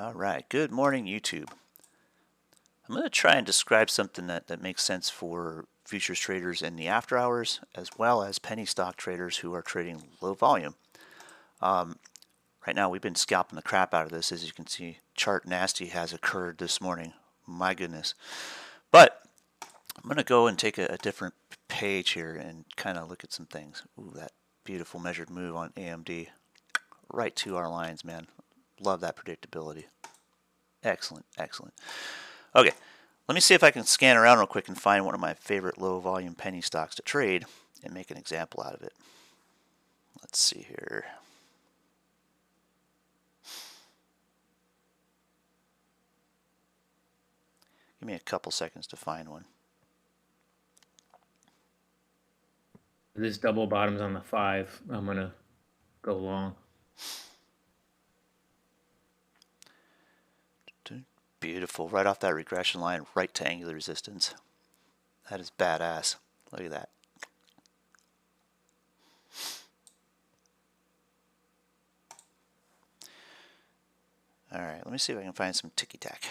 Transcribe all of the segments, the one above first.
All right, good morning, YouTube. I'm going to try and describe something that makes sense for futures traders in the after hours, as well as penny stock traders who are trading low volume. Right now, we've been scalping the crap out of this. As you can see, chart nasty has occurred this morning. My goodness. But I'm going to go and take a different page here and kind of look at some things. Ooh, that beautiful measured move on AMD. Right to our lines, man. Love that predictability. Excellent, excellent. Okay, let me see if I can scan around real quick and find one of my favorite low volume penny stocks to trade and make an example out of it. Let's see here. Give me a couple seconds to find one. This double bottoms on the 5. I'm going to go long. Beautiful, right off that regression line, right to angular resistance. That is badass. Look at that. All right, let me see if I can find some ticky-tack.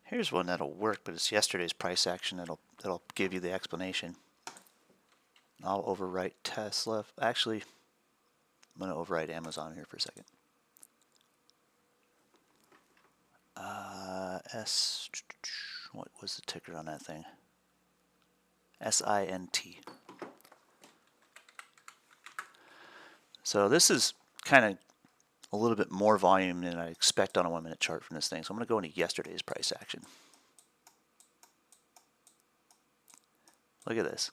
Here's one that'll work, but it's yesterday's price action that'll give you the explanation. I'll overwrite Tesla. Actually, I'm going to overwrite Amazon here for a second. What was the ticker on that thing? SINT. So this is kind of a little bit more volume than I expect on a 1 minute chart from this thing. So I'm going to go into yesterday's price action. Look at this.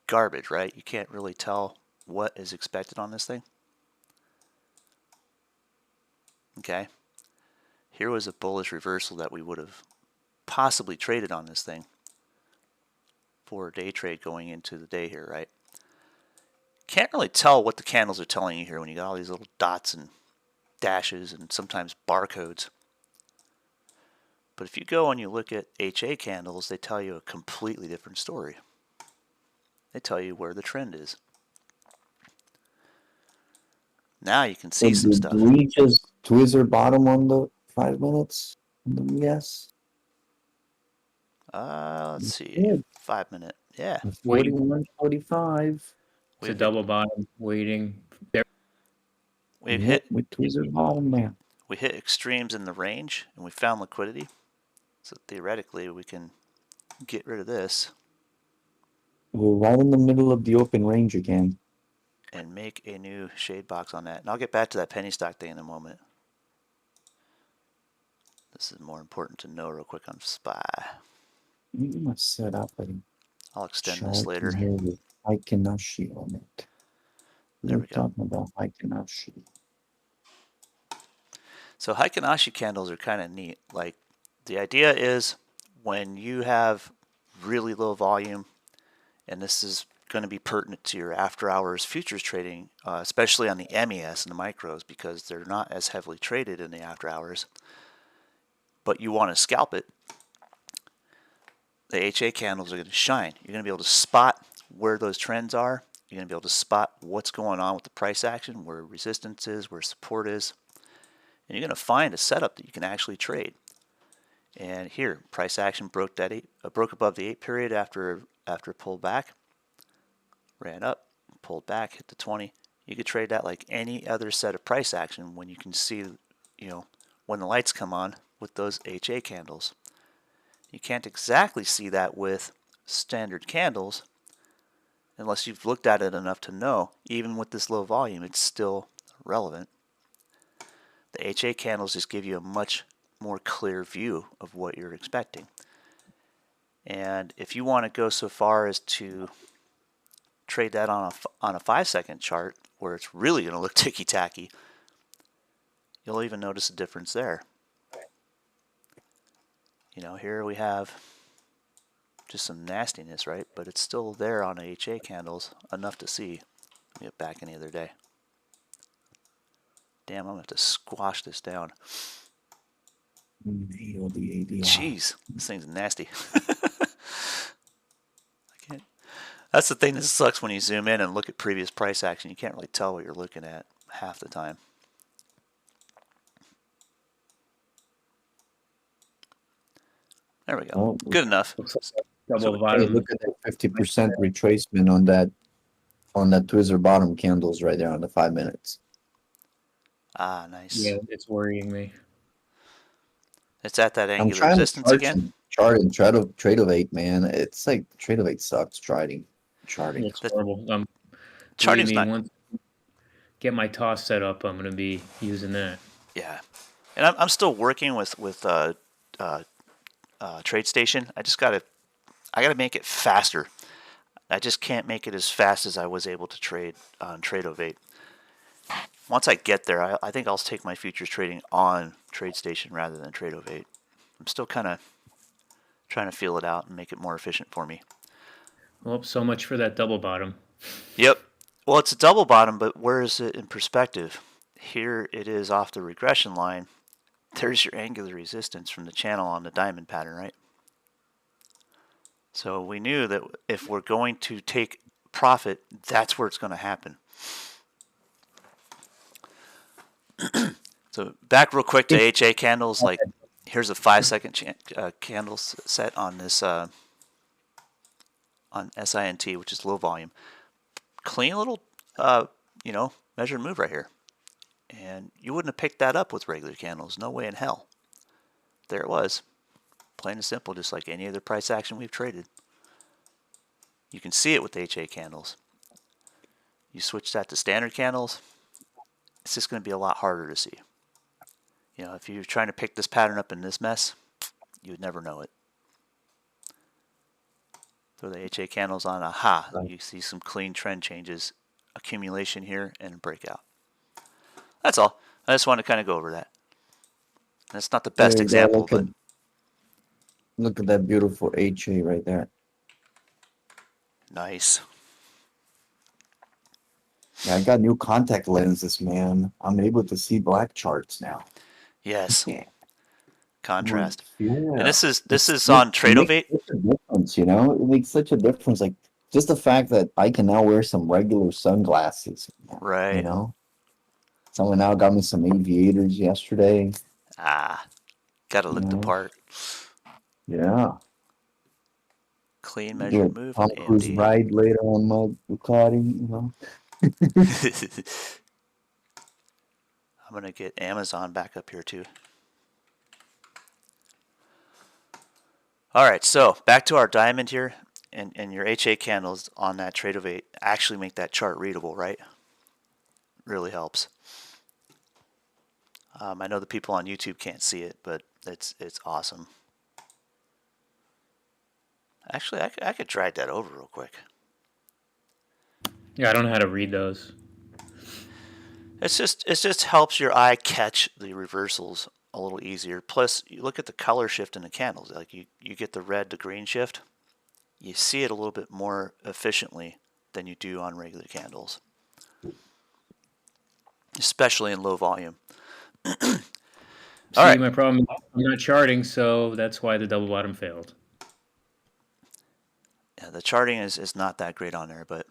Garbage, right? You can't really tell what is expected on this thing. Okay. Here was a bullish reversal that we would have possibly traded on this thing for a day trade going into the day here, right? Can't really tell what the candles are telling you here when you got all these little dots and dashes and sometimes barcodes. But if you go and you look at HA candles, they tell you a completely different story. They tell you where the trend is. Now you can see some stuff. Did we just tweezer bottom on the 5 minutes? Yes. Let's see. Yeah. 5 minute. Yeah. 41.45. It's a double bottom waiting. We've hit with tweezer bottom man. We hit extremes in the range and we found liquidity. So theoretically we can get rid of this. We're right in the middle of the open range again. And make a new shade box on that. And I'll get back to that penny stock thing in a moment. This is more important to know real quick on SPY. You must set up a I'll extend this later. With Heikin Ashi on it. There we go. Talking about Heikin Ashi. So Heikin Ashi candles are kind of neat. Like the idea is when you have really low volume, and this is going to be pertinent to your after hours futures trading, especially on the MES and the micros, because they're not as heavily traded in the after hours, but you want to scalp it, the HA candles are going to shine. You're going to be able to spot where those trends are. You're going to be able to spot what's going on with the price action, where resistance is, where support is, and you're going to find a setup that you can actually trade. And here, price action broke above the 8 period after it pulled back, ran up, pulled back, hit the 20. You could trade that like any other set of price action when you can see, when the lights come on with those HA candles. You can't exactly see that with standard candles unless you've looked at it enough to know, even with this low volume, it's still relevant. The HA candles just give you a much more clear view of what you're expecting. And if you want to go so far as to trade that on a 5-second chart where it's really going to look ticky-tacky, you'll even notice a difference there. Here we have just some nastiness, right? But it's still there on HA candles, enough to see. Get back any other day. Damn, I'm going to have to squash this down. Nail the ADR. Jeez, this thing's nasty. I can't. That's the thing that sucks when you zoom in and look at previous price action. You can't really tell what you're looking at half the time. There we go. Oh, Good enough. Looks like double So- Hey, bottom. look at that 50% retracement on that Twizzler bottom candles right there on the 5 minutes. Ah, nice. Yeah, it's worrying me. It's at that I'm angular trying to resistance again. chart and Trade-O-Vate, man. It's like Trade-O-Vate sucks charting. It's The- horrible. Charting's Believe me, not. once I get my toss set up, I'm going to be using that. Yeah, and I'm still working with TradeStation. I gotta make it faster. I just can't make it as fast as I was able to trade on Trade-O-Vate. Once I get there, I think I'll take my futures trading on TradeStation rather than Trade-O-Vate. I'm still kind of trying to feel it out and make it more efficient for me. Well, so much for that double bottom. Yep. Well, it's a double bottom, but where is it in perspective? Here it is off the regression line. There's your angular resistance from the channel on the diamond pattern, right? So we knew that if we're going to take profit, that's where it's going to happen. So back real quick to HA candles. Like here's a 5-second candle set on this on SINT, which is low volume. Clean little measured move right here. And you wouldn't have picked that up with regular candles. No way in hell. There it was. Plain and simple, just like any other price action we've traded. You can see it with HA candles. You switch that to standard candles, it's just going to be a lot harder to see. You know, if you're trying to pick this pattern up in this mess, you would never know it. Throw the HA candles on, aha, you see some clean trend changes, accumulation here, and breakout. That's all. I just want to kind of go over that. That's not the best There you go. example, but Look at that beautiful HA right there. nice. Yeah, I got new contact lenses, man. I'm able to see black charts now. Yes. Yeah. Contrast. Yeah. And this is It on makes Trade-O-Vate. such a difference, you know? It makes such a difference. Like just the fact that I can now wear some regular sunglasses. Right. You know? Someone now got me some aviators yesterday. Ah, gotta look the Yeah. part. Yeah. Clean Do a measured move Tom on Cruise AMD. ride later on my Ducati, you know? I'm gonna get Amazon back up here too. All right, so back to our diamond here, and your HA candles on that Trade-O-Vate actually make that chart readable, right? Really helps. I know the people on YouTube can't see it, but it's awesome. Actually, I could drag that over real quick. Yeah, I don't know how to read those. It just helps your eye catch the reversals a little easier. Plus, you look at the color shift in the candles. Like you get the red to green shift. You see it a little bit more efficiently than you do on regular candles, especially in low volume. See, right. my problem is I'm not charting, so that's why the double bottom failed. Yeah, the charting is not that great on there, but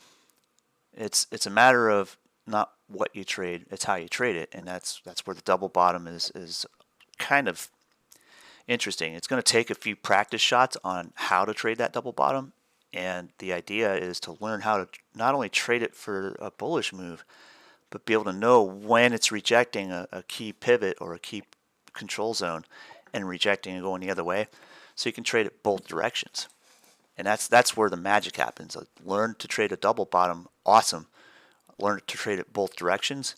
it's a matter of not what you trade, it's how you trade it, and that's where the double bottom is kind of interesting. It's going to take a few practice shots on how to trade that double bottom, and the idea is to learn how to not only trade it for a bullish move, but be able to know when it's rejecting a key pivot or a key control zone and rejecting and going the other way, so you can trade it both directions. And that's where the magic happens. Like, learn to trade a double bottom, awesome. Learn to trade it both directions,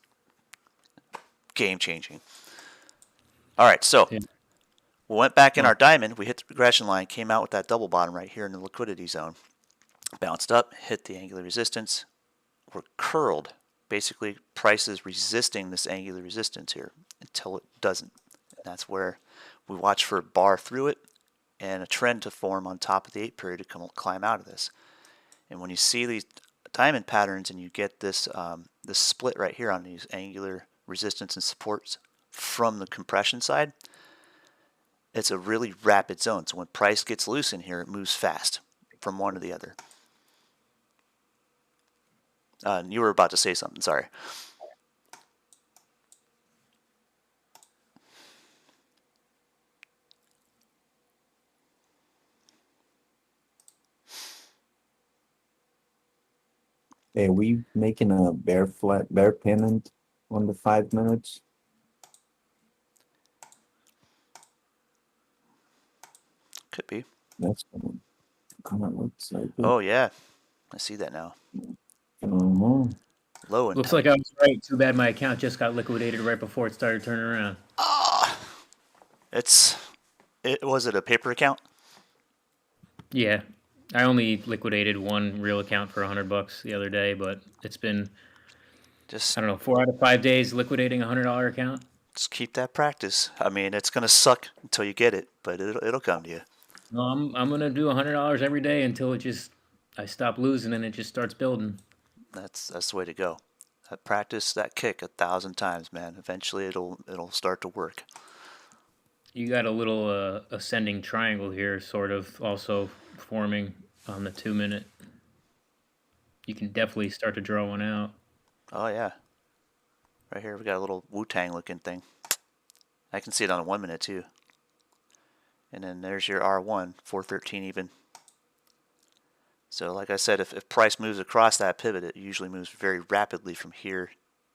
game changing. All right, so Yeah. we went back in our diamond. We hit the regression line, came out with that double bottom right here in the liquidity zone. Bounced up, hit the angular resistance. We're curled. Basically, price is resisting this angular resistance here until it doesn't. And that's where we watch for a bar through it and a trend to form on top of the 8 period to climb out of this. And when you see these diamond patterns and you get this this split right here on these angular resistance and supports from the compression side, it's a really rapid zone. So when price gets loose in here, it moves fast from one to the other. You were about to say something, sorry. Hey, are we making a bear pennant on the 5 minutes? Could be. That's kind of looks like it. Oh, yeah. I see that now. Mhm. Low Looks impact. like I was right. Too bad my account just got liquidated right before it started turning around. Was it a paper account? Yeah, I only liquidated one real account for $100 the other day, but it's been, Just I don't know, 4 out of 5 days liquidating $100 account. just keep that practice. I mean, it's gonna suck until you get it, but it'll come to you. No, I'm gonna do $100 every day until I stop losing and it just starts building. That's the way to go. Practice that kick 1,000 times, man. Eventually, it'll start to work. You got a little ascending triangle here, sort of also forming on the 2 minute. You can definitely start to draw one out. Oh yeah, right here we got a little Wu-Tang looking thing. I can see it on a 1 minute too. And then there's your R1, 413 even. So like I said, if price moves across that pivot, it usually moves very rapidly from here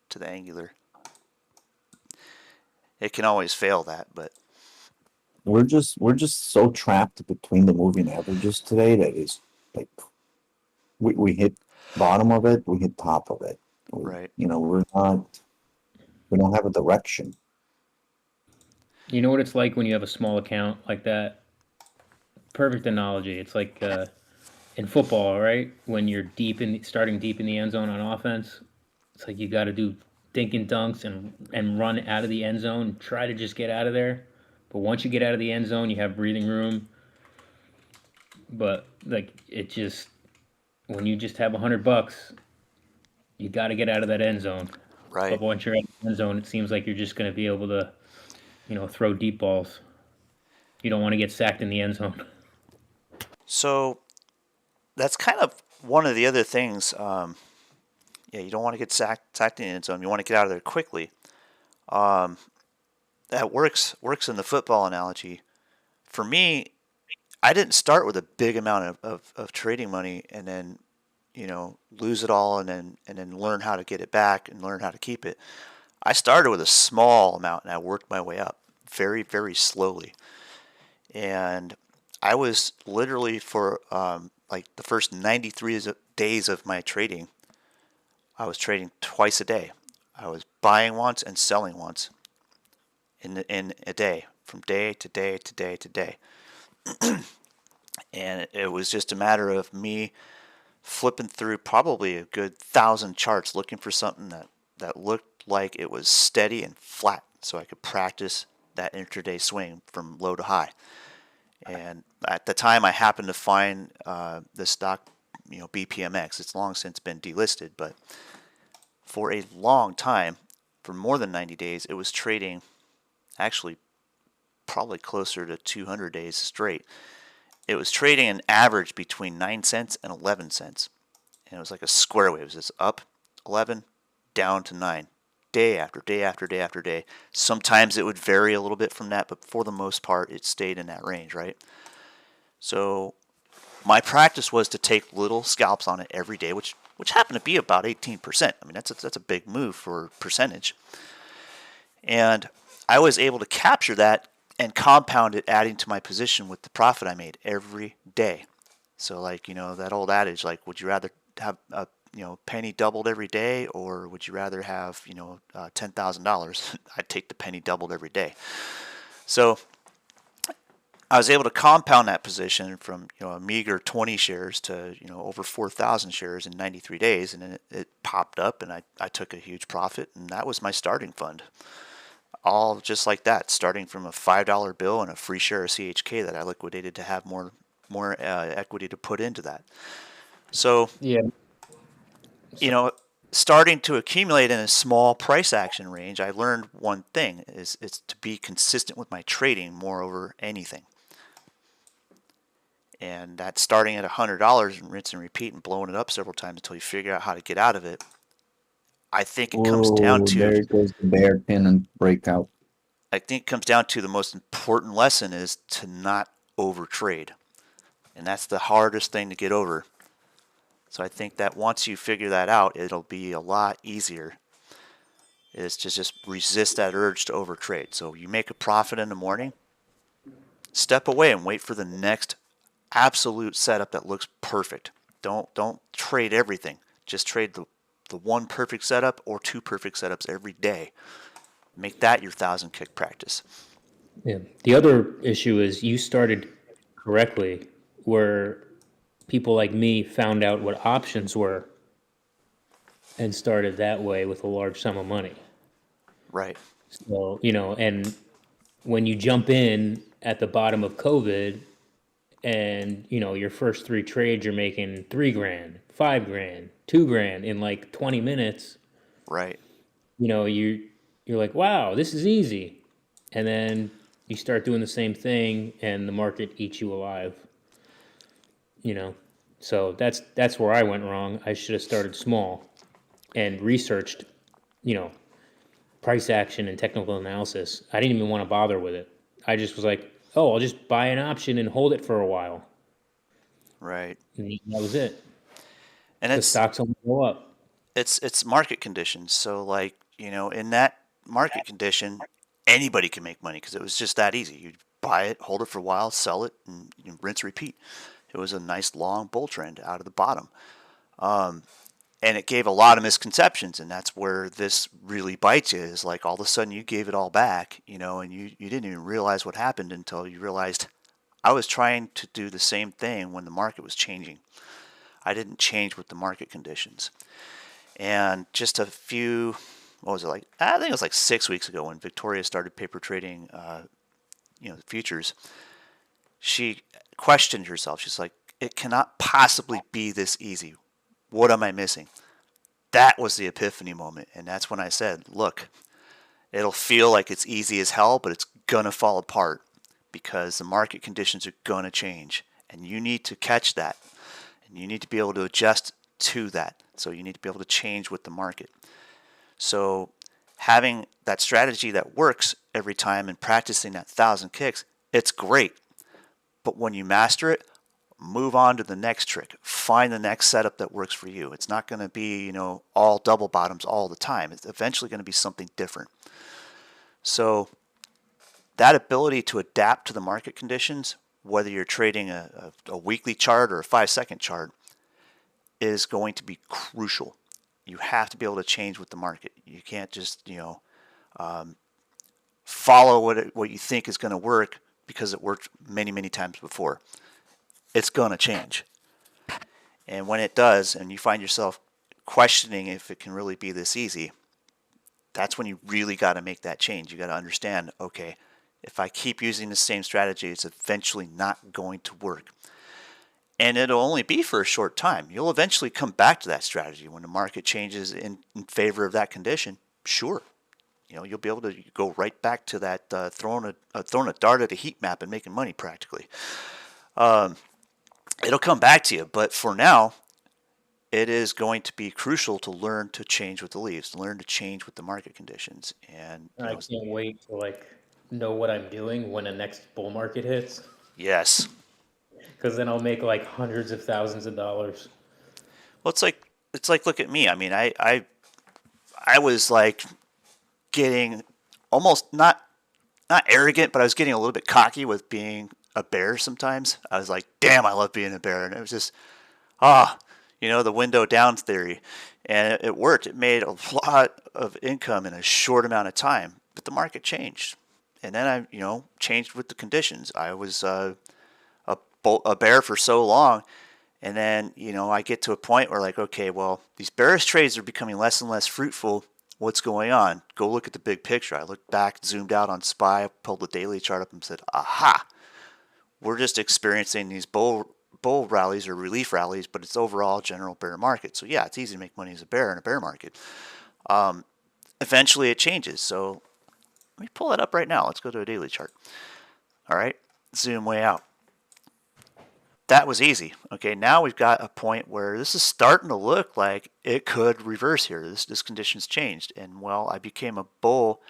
to the angular. It can always fail that, but We're just so trapped between the moving averages today that is like we hit bottom of it, we hit top of it. right. We don't have a direction. You know what it's like when you have a small account like that? Perfect analogy. It's like in football, right? When you're starting deep in the end zone on offense, it's like you got to do dinking dunks and run out of the end zone. Try to just get out of there. But once you get out of the end zone, you have breathing room. But like it just when you just have $100, you got to get out of that end zone. Right. But once you're in the end zone, it seems like you're just going to be able to, throw deep balls. You don't want to get sacked in the end zone. So that's kind of one of the other things. Yeah, you don't want to get sacked in the end zone. You want to get out of there quickly. That works in the football analogy. For me, I didn't start with a big amount of trading money and then lose it all and then learn how to get it back and learn how to keep it. I started with a small amount and I worked my way up very, very slowly. And I was literally for like the first 93 days of my trading, I was trading twice a day. I was buying once and selling once in a day, from day to day to day to day. And it was just a matter of me flipping through probably a good 1,000 charts looking for something that looked like it was steady and flat so I could practice that intraday swing from low to high. And at the time, I happened to find the stock, BPMX. It's long since been delisted, but for a long time, for more than 90 days, it was trading actually probably closer to 200 days straight. It was trading an average between 9 cents and 11 cents. And it was like a square wave. It was just up 11, down to 9, day after day after day after day. Sometimes it would vary a little bit from that, but for the most part, it stayed in that range, right? So my practice was to take little scalps on it every day, which happened to be about 18%. I mean, that's a big move for percentage. And I was able to capture that and compound it, adding to my position with the profit I made every day. So like, that old adage, like, would you rather have a penny doubled every day, or would you rather have $10,000? I'd take the penny doubled every day. So I was able to compound that position from a meager 20 shares to over 4,000 shares in 93 days, and then it popped up, and I took a huge profit, and that was my starting fund. All just like that, starting from a $5 bill and a free share of CHK that I liquidated to have more equity to put into that. So Yeah. starting to accumulate in a small price action range, I learned one thing is it's to be consistent with my trading more over anything. And that's starting at $100 and rinse and repeat and blowing it up several times until you figure out how to get out of it. I think it comes down Oh, to there goes the bear pin and breakout. the most important lesson is to not overtrade. And that's the hardest thing to get over. So I think that once you figure that out, it'll be a lot easier. Is to just resist that urge to overtrade. So you make a profit in the morning, step away and wait for the next absolute setup that looks perfect. Don't trade everything. Just trade the one perfect setup or two perfect setups every day. Make that your 1,000 kick practice. Yeah. The other issue is you started correctly, where people like me found out what options were and started that way with a large sum of money. Right. So, and when you jump in at the bottom of COVID and, your first three trades, you're making 3 grand, 5 grand, 2 grand in like 20 minutes, Right. you're like, wow, this is easy. And then you start doing the same thing and the market eats you alive, you know? So that's where I went wrong. I should have started small and researched, you know, price action and technical analysis. I didn't even want to bother with it. I just was like, oh, I'll just buy an option and hold it for a while. Right. And that was it. And The stocks will go up. it's market conditions. So like, in that market condition, anybody can make money because it was just that easy. You buy it, hold it for a while, sell it, and rinse, repeat. It was a nice long bull trend out of the bottom. And it gave a lot of misconceptions, and that's where this really bites you. Is like all of a sudden you gave it all back, and you didn't even realize what happened until you realized I was trying to do the same thing when the market was changing. I didn't change with the market conditions. And just a few, what was it like? I think it was like 6 weeks ago when Victoria started paper trading, the futures. She questioned herself. She's like, "It cannot possibly be this easy. What am I missing?" That was the epiphany moment, and that's when I said, "Look, it'll feel like it's easy as hell, but it's gonna fall apart because the market conditions are gonna change, and you need to catch that, and you need to be able to adjust to that. So you need to be able to change with the market." So having that strategy that works every time and practicing that 1,000 kicks, it's great. But when you master it, move on to the next trick. Find the next setup that works for you. It's not going to be, all double bottoms all the time. It's eventually going to be something different. So that ability to adapt to the market conditions, whether you're trading a weekly chart or a 5-second chart, is going to be crucial. You have to be able to change with the market. You can't just, follow what you think is going to work because it worked many, many times before. It's going to change. And when it does, and you find yourself questioning if it can really be this easy, that's when you really got to make that change. You got to understand, okay, if I keep using the same strategy, it's eventually not going to work. And it'll only be for a short time. You'll eventually come back to that strategy when the market changes in favor of that condition. Sure, you'll be able to go right back to that throwing a dart at a heat map and making money practically. It'll come back to you, but for now, it is going to be crucial to learn to change with the leaves, to learn to change with the market conditions. And I can't wait to know what I'm doing when the next bull market hits, yes, because then I'll make like hundreds of thousands of dollars. well, it's like look at me. I mean, I was like getting almost not arrogant, but I was getting a little bit cocky with being a bear sometimes. I was like, damn, I love being a bear. And it was just, the window down theory. And it worked. It made a lot of income in a short amount of time. But the market changed. And then I, changed with the conditions. I was a bear for so long. And then, I get to a point where like, okay, well, these bearish trades are becoming less and less fruitful. What's going on? Go look at the big picture. I looked back, zoomed out on SPY, pulled the daily chart up and said, aha, we're just experiencing these bull bull rallies or relief rallies, but it's overall general bear market. So yeah, it's easy to make money as a bear in a bear market. Eventually it changes. So let me pull that up right now. Let's go to a daily chart. All right, zoom way out. That was easy. Okay, now we've got a point where this is starting to look like it could reverse here. This condition's changed, and well, I became a bull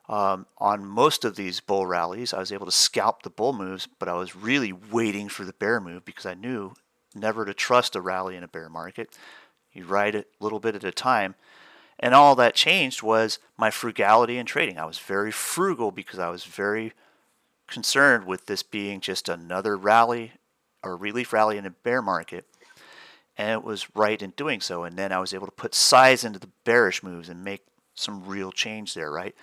on most of these bull rallies. I was able to scalp the bull moves, but I was really waiting for the bear move because I knew never to trust a rally in a bear market. You ride it a little bit at a time. And all that changed was my frugality in trading. I was very frugal because I was very concerned with this being just another rally or relief rally in a bear market. And it was right in doing so. And then I was able to put size into the bearish moves and make some real change there, right?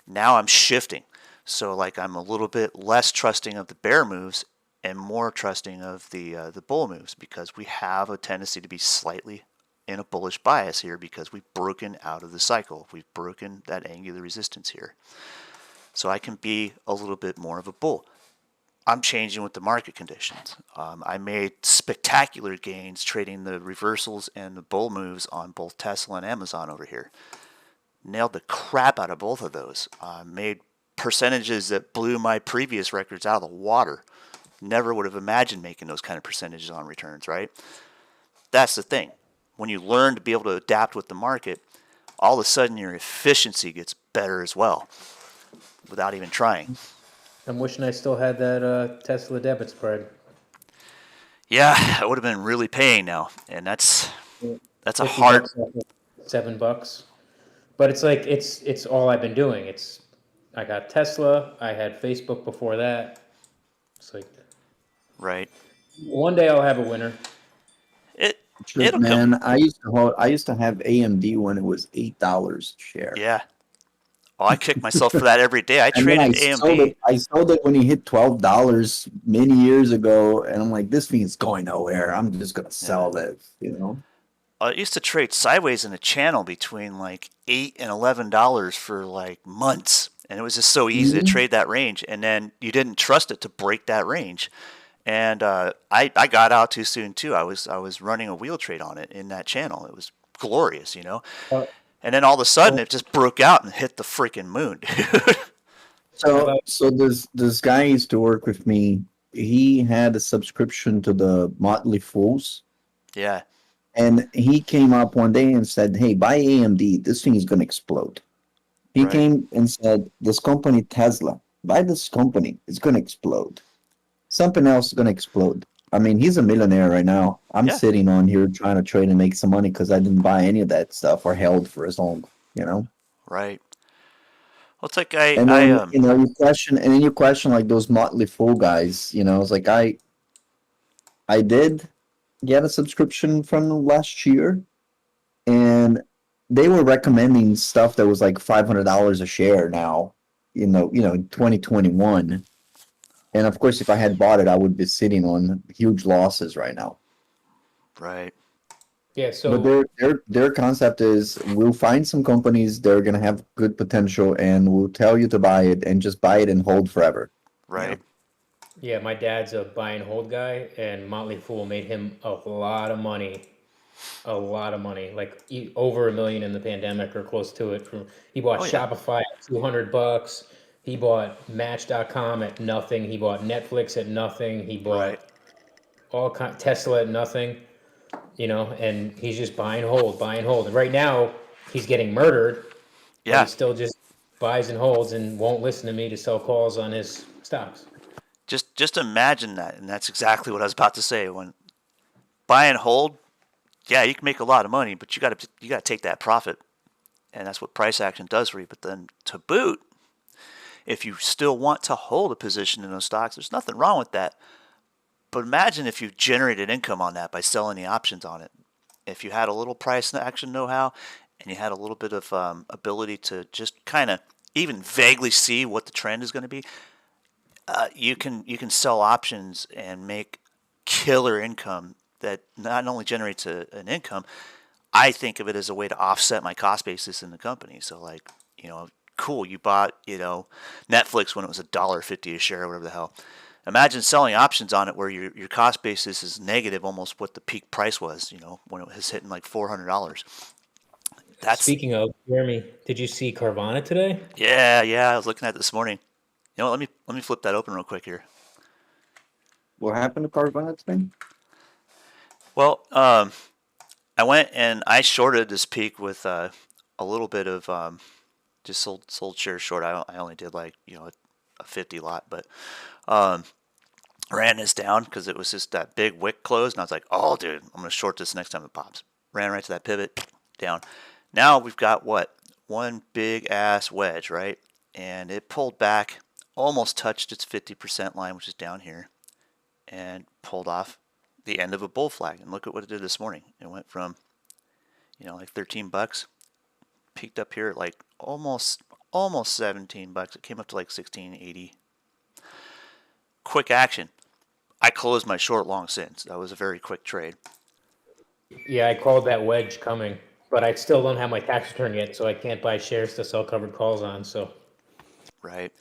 Now I'm shifting. So like I'm a little bit less trusting of the bear moves and more trusting of the bull moves because we have a tendency to be slightly in a bullish bias here because we've broken out of the cycle. We've broken that angular resistance here. So I can be a little bit more of a bull. I'm changing with the market conditions. I made spectacular gains trading the reversals and the bull moves on both Tesla and Amazon over here. Nailed the crap out of both of those. Made percentages that blew my previous records out of the water. Never would have imagined making those kind of percentages on returns, right? That's the thing. When you learn to be able to adapt with the market, all of a sudden your efficiency gets better as well without even trying. I'm wishing I still had that Tesla debit spread. Yeah, it would have been really paying now, and that's a 50 hard. bucks off of $7, but it's like it's all I've been doing. I got Tesla. I had Facebook before that. It's like Right. one day I'll have a winner. Shit, It'll come. man, I used to have AMD when it was $8 a share. Yeah. Oh, I kick myself for that every day. I And then traded AMD. I sold it when it hit $12 many years ago, and I'm like, this thing's going nowhere. I'm just gonna sell this, you know. I used to trade sideways in a channel between like $8 and $11 for like months, and it was just so easy to trade that range. And then you didn't trust it to break that range, and I got out too soon too. I was running a wheel trade on it in that channel. It was glorious, you know. Uh, And then all of a sudden, it just broke out and hit the freaking moon, dude. So this guy used to work with me. He had a subscription to the Motley Fools, Yeah, and he came up one day and said, "Hey, buy AMD. This thing is gonna explode." He Right. came and said, "This company Tesla, buy this company. It's gonna explode. Something else is gonna explode." I mean, he's a millionaire right now. I'm Yeah. sitting on here trying to trade and make some money because I didn't buy any of that stuff or held for as long, you know. right. Well, it's like And then you question like those Motley Fool guys. You know, it's like I did get a subscription from them last year, and they were recommending stuff that was like $500 a share now. In 2021. And of course, if I had bought it, I would be sitting on huge losses right now. right. Yeah. So But their concept is we'll find some companies that are gonna have good potential, and we'll tell you to buy it, and just buy it and hold forever. Right. yeah, my dad's a buy and hold guy, and Motley Fool made him a lot of money. A lot of money, like over $1 million in the pandemic or close to it. He bought Oh yeah. Shopify at $200. He bought Match.com at nothing. He bought Netflix at nothing. He bought Right. Tesla at nothing. And he's just buy and hold, buy and hold. And right now, he's getting murdered, but Yeah. he still just buys and holds and won't listen to me to sell calls on his stocks. Just imagine that, and that's exactly what I was about to say. When buy and hold, yeah, you can make a lot of money, but you got to take that profit, and that's what price action does for you. But then to boot, if you still want to hold a position in those stocks, there's nothing wrong with that. But imagine if you generated income on that by selling the options on it. If you had a little price action know-how and you had a little bit of ability to just kind of even vaguely see what the trend is going to be, you can sell options and make killer income that not only generates an income. I think of it as a way to offset my cost basis in the company. So like, cool, you bought, Netflix when it was $1.50 a share or whatever the hell. imagine selling options on it where your cost basis is negative almost what the peak price was, when it was hitting like $400. That's Speaking of, Jeremy, did you see Carvana today? yeah, I was looking at it this morning. Let me flip that open real quick here. What happened to Carvana today? Well, I went and I shorted this peak with a little bit of just sold shares short. I only did like a 50 lot, but ran this down because it was just that big wick close, and I was like, oh dude, I'm gonna short this next time it pops. Ran right to that pivot, down. Now we've got what, one big ass wedge, right? And it pulled back, almost touched its 50% line, which is down here, and pulled off the end of a bull flag. And look at what it did this morning. It went from like $13, peaked up here at like almost $17. It came up to like $16.80. Quick action. I closed my short long since. That was a very quick trade. Yeah, I called that wedge coming, but I still don't have my tax return yet, so I can't buy shares to sell covered calls on. So, Right.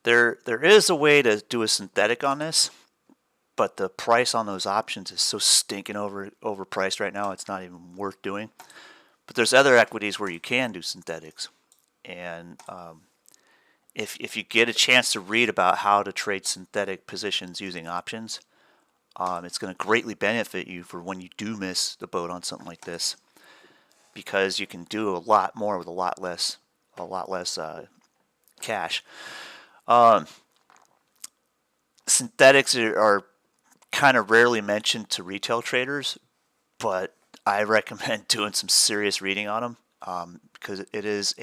There is a way to do a synthetic on this, but the price on those options is so stinking overpriced right now. It's not even worth doing. But there's other equities where you can do synthetics, and if you get a chance to read about how to trade synthetic positions using options, it's going to greatly benefit you for when you do miss the boat on something like this, because you can do a lot more with a lot less cash. Synthetics are kind of rarely mentioned to retail traders, but I recommend doing some serious reading on them, because it is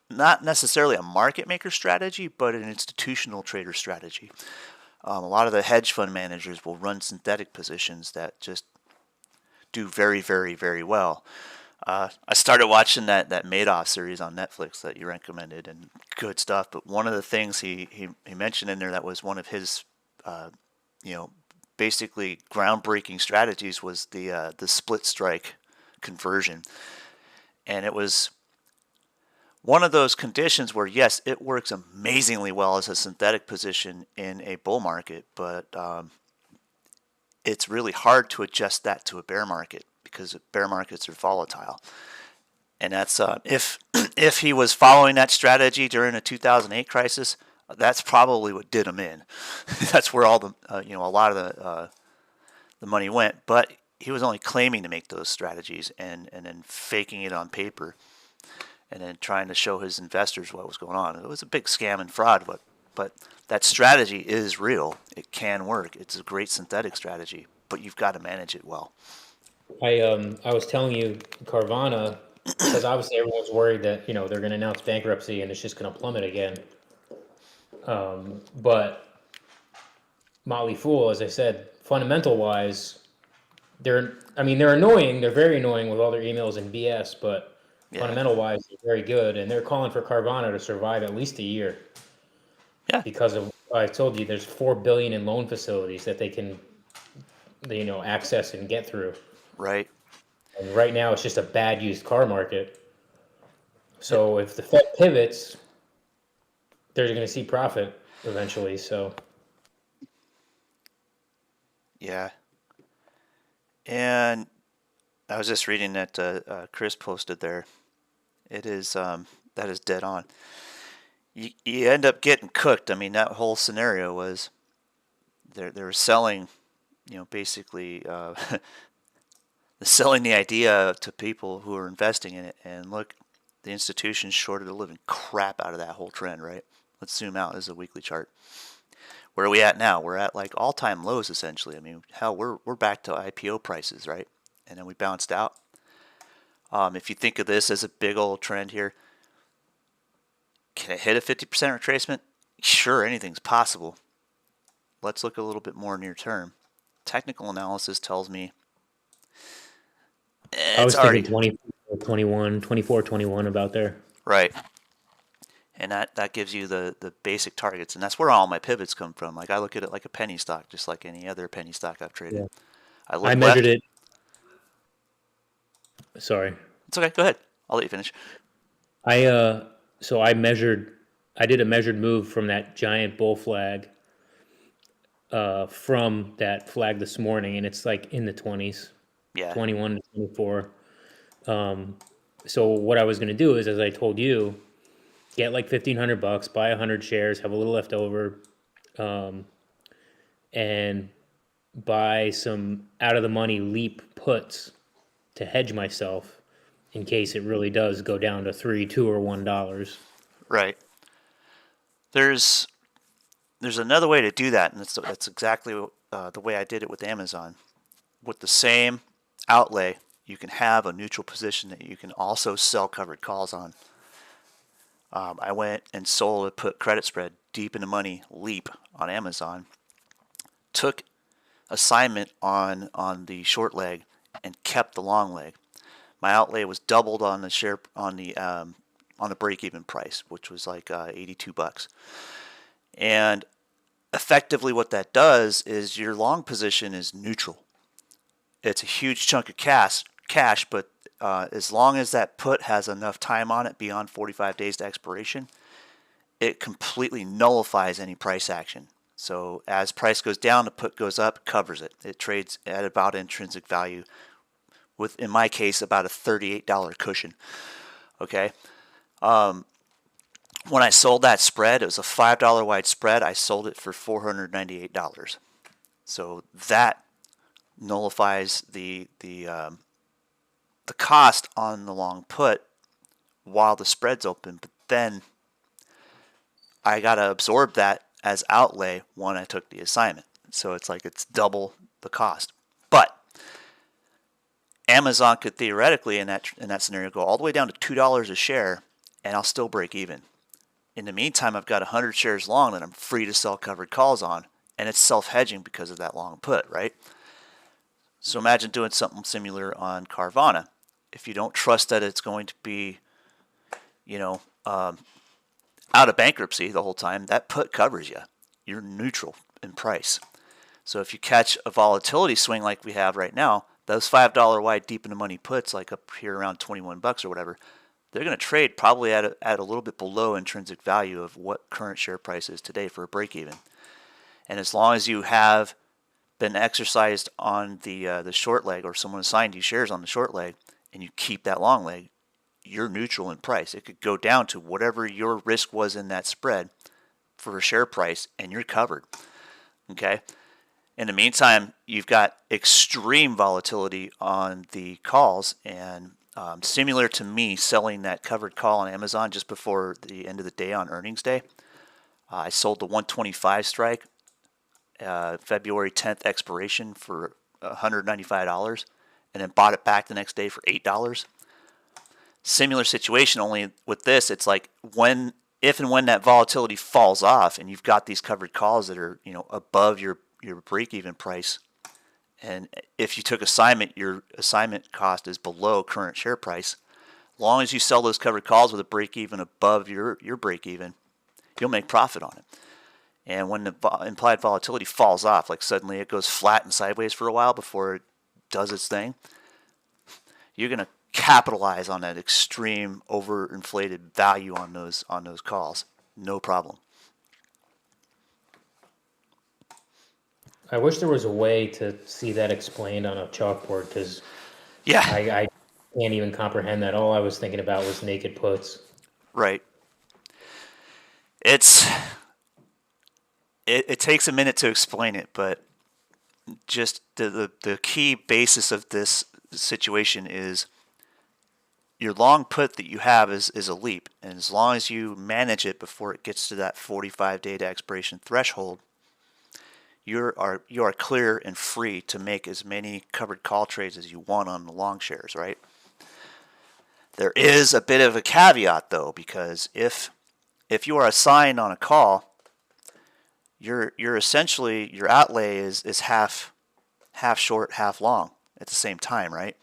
not necessarily a market maker strategy, but an institutional trader strategy. A lot of the hedge fund managers will run synthetic positions that just do very, very, very well. I started watching that Madoff series on Netflix that you recommended, and good stuff. But one of the things he mentioned in there that was one of his, basically groundbreaking strategies was the split strike conversion, and it was one of those conditions where, yes, it works amazingly well as a synthetic position in a bull market, but it's really hard to adjust that to a bear market because bear markets are volatile. And that's if he was following that strategy during a 2008 crisis, that's probably what did him in. That's where all the a lot of the money went. But he was only claiming to make those strategies and then faking it on paper, and then trying to show his investors what was going on. It was a big scam and fraud, but that strategy is real. It can work. It's a great synthetic strategy, but you've got to manage it well. I was telling you Carvana because obviously everyone's worried that they're going to announce bankruptcy and it's just going to plummet again. But Motley Fool, as I said, fundamental wise, they're annoying. They're very annoying with all their emails and BS, but Yeah. fundamental wise, they're very good, and they're calling for Carvana to survive at least a year. Yeah. Because of I told you, there's $4 billion in loan facilities that they can, access and get through. Right. And right now, it's just a bad used car market. So if the Fed pivots, they're going to see profit eventually. So Yeah. And I was just reading that Chris posted there. It is that is dead on. You end up getting cooked. I mean, that whole scenario was they were selling, basically selling the idea to people who are investing in it. And look, the institutions shorted the living crap out of that whole trend, right? Let's zoom out. This is a weekly chart. Where are we at now? We're at like all-time lows, essentially. I mean, hell, we're back to IPO prices, right? And then we bounced out. If you think of this as a big old trend here, can it hit a 50% retracement? Sure, anything's possible. Let's look a little bit more near term. Technical analysis tells me I was it's already thinking 24, 21 about there. right. And that gives you the basic targets, and that's where all my pivots come from. Like I look at it like a penny stock, just like any other penny stock I've traded. Yeah. I look I measured it. Sorry. It's okay. Go ahead. I'll let you finish. So I did a measured move from that giant bull flag from that flag this morning, and it's like in the 20s, Yeah. 21 to 24. So what I was going to do is, as I told you, get like $1,500, buy 100 shares, have a little left over, and buy some out of the money leap puts to hedge myself in case it really does go down to 3, 2, or $1. Right. There's another way to do that, and that's exactly the way I did it with Amazon. With the same outlay, you can have a neutral position that you can also sell covered calls on. I went and sold a put credit spread deep in the money leap on Amazon. Took assignment on the short leg and kept the long leg. My outlay was doubled on the share on the break even price, which was like $82. And effectively, what that does is your long position is neutral. It's a huge chunk of cash, but as long as that put has enough time on it beyond 45 days to expiration, it completely nullifies any price action. So as price goes down, the put goes up, covers it. It trades at about intrinsic value with, in my case, about a $38 cushion. Okay. When I sold that spread, it was a $5 wide spread. I sold it for $498. So that nullifies the cost on the long put while the spread's open. But then I got to absorb that as outlay when I took the assignment. So it's like it's double the cost. But Amazon could theoretically in that scenario go all the way down to $2 a share, and I'll still break even. In the meantime, I've got 100 shares long that I'm free to sell covered calls on, and it's self-hedging because of that long put, right? So imagine doing something similar on Carvana. If you don't trust that it's going to be, out of bankruptcy the whole time, that put covers you. You're neutral in price. So if you catch a volatility swing like we have right now, those $5 wide deep in the money puts, like up here around $21 or whatever, they're going to trade probably at a little bit below intrinsic value of what current share price is today for a break even. And as long as you have been exercised on the short leg, or someone assigned you shares on the short leg, and you keep that long leg, you're neutral in price. It could go down to whatever your risk was in that spread for a share price, and you're covered. Okay. In the meantime, you've got extreme volatility on the calls, and similar to me selling that covered call on Amazon just before the end of the day on earnings day. I sold the 125 strike, February 10th expiration for $195, and then bought it back the next day for $8. Similar situation, only with this, it's like if and when that volatility falls off, and you've got these covered calls that are above your break-even price. And if you took assignment, your assignment cost is below current share price. As long as you sell those covered calls with a break-even above your break-even, you'll make profit on it. And when the implied volatility falls off, like suddenly it goes flat and sideways for a while before it does its thing, you're going to capitalize on that extreme overinflated value on those calls. No problem. I wish there was a way to see that explained on a chalkboard, because Yeah. I can't even comprehend that. All I was thinking about was naked puts. Right. It takes a minute to explain it, but just the key basis of this situation is your long put that you have is a leap, and as long as you manage it before it gets to that 45-day to expiration threshold, you are clear and free to make as many covered call trades as you want on the long shares, right? There is a bit of a caveat though, because if you are assigned on a call, you're essentially, your outlay is half short, half long at the same time, right?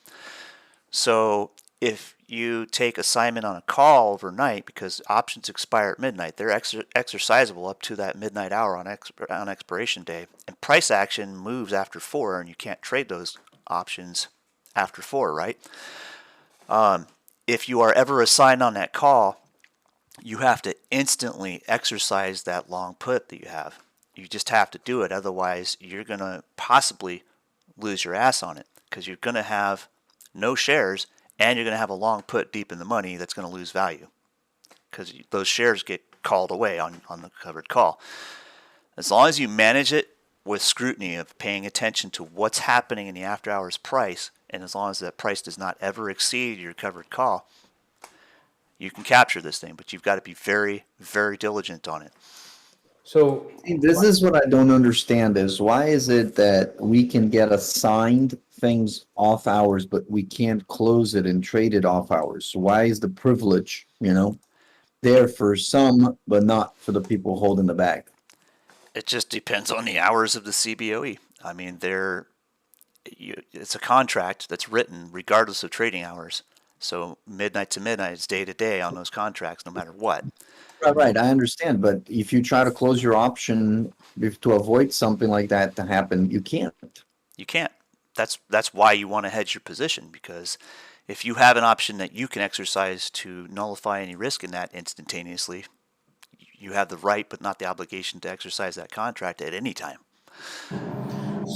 So if you take assignment on a call overnight, because options expire at midnight, they're exercisable up to that midnight hour on expiration day, and price action moves after 4, and you can't trade those options after 4, right? If you are ever assigned on that call, you have to instantly exercise that long put that you have. You just have to do it. Otherwise, you're going to possibly lose your ass on it because you're going to have no shares and you're going to have a long put deep in the money that's going to lose value because those shares get called away on the covered call. As long as you manage it with scrutiny of paying attention to what's happening in the after hours price, and as long as that price does not ever exceed your covered call, you can capture this thing, but you've got to be very, very diligent on it. So See, this is what I don't understand is why is it that we can get assigned things off hours, but we can't close it and trade it off hours? Why is the privilege, there for some, but not for the people holding the bag? It just depends on the hours of the CBOE. I mean, it's a contract that's written regardless of trading hours. So midnight to midnight is day to day on those contracts, no matter what. Right, I understand, but if you try to close your option to avoid something like that to happen, you can't. You can't. That's why you want to hedge your position, because if you have an option that you can exercise to nullify any risk in that instantaneously, you have the right but not the obligation to exercise that contract at any time.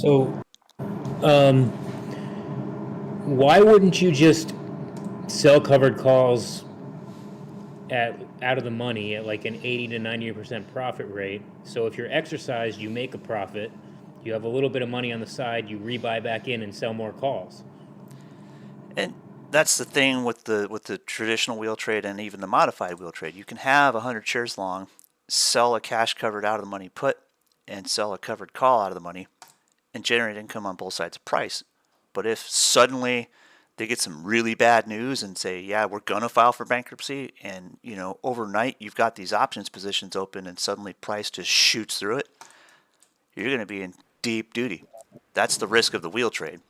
So, why wouldn't you just sell covered calls out of the money at like an 80 to 90% profit rate? So if you're exercised, you make a profit, you have a little bit of money on the side, you rebuy back in and sell more calls. And that's the thing with the traditional wheel trade and even the modified wheel trade. You can have 100 shares long, sell a cash covered out of the money put, and sell a covered call out of the money, and generate income on both sides of price. But if suddenly they get some really bad news and say, yeah, we're going to file for bankruptcy, and overnight you've got these options positions open and suddenly price just shoots through it, you're going to be in deep duty. That's the risk of the wheel trade.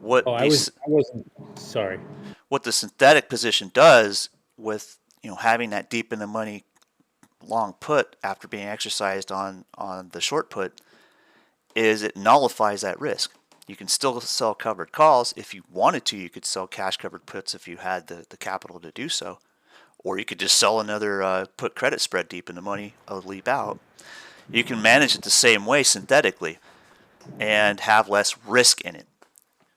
I wasn't sorry. What the synthetic position does with having that deep in the money long put after being exercised on the short put is it nullifies that risk. You can still sell covered calls. If you wanted to, you could sell cash covered puts if you had the capital to do so. Or you could just sell another put credit spread deep in the money, a leap out. You can manage it the same way synthetically and have less risk in it.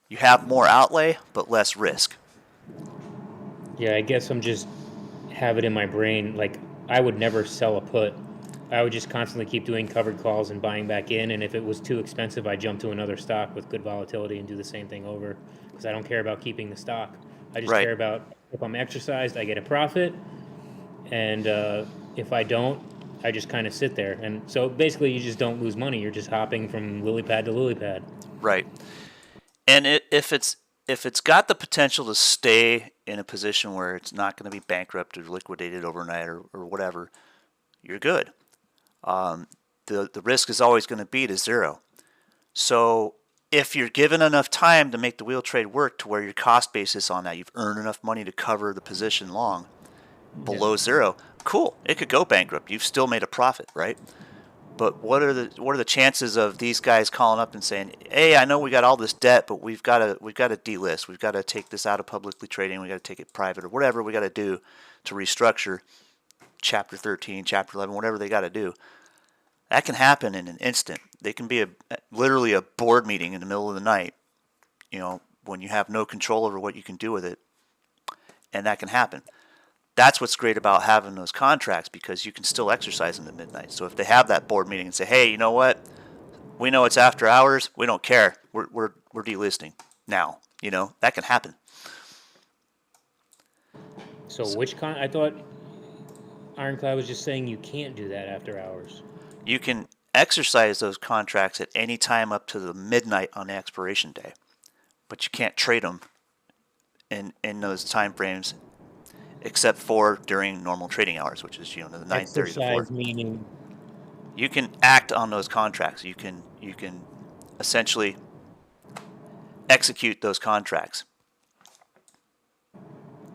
You have more outlay, but less risk. Yeah, I guess I'm just have it in my brain. Like, I would never sell a put. I would just constantly keep doing covered calls and buying back in. And if it was too expensive, I'd jump to another stock with good volatility and do the same thing over. Because I don't care about keeping the stock. I just care about if I'm exercised, I get a profit. And if I don't, I just kind of sit there. And so basically, you just don't lose money. You're just hopping from lily pad to lily pad. Right. And if it's got the potential to stay in a position where it's not going to be bankrupt or liquidated overnight or whatever, you're good. The risk is always going to be to zero. So if you're given enough time to make the wheel trade work to where your cost basis on that, you've earned enough money to cover the position long below zero, cool. It could go bankrupt. You've still made a profit, right? But what are the chances of these guys calling up and saying, "Hey, I know we got all this debt, but we've got to delist. We've got to take this out of publicly trading. We got to take it private, or whatever we got to do to restructure Chapter 13, Chapter 11, whatever they got to do." That can happen in an instant. They can be literally a board meeting in the middle of the night, when you have no control over what you can do with it, and that can happen. That's what's great about having those contracts, because you can still exercise them at midnight. So if they have that board meeting and say, "Hey, you know what? We know it's after hours. We don't care. We're delisting now." That can happen. So I thought Ironclad was just saying you can't do that after hours. You can exercise those contracts at any time up to the midnight on the expiration day, but you can't trade them in those time frames, except for during normal trading hours, which is the 9:30 to 4. Meaning you can act on those contracts. You can essentially execute those contracts.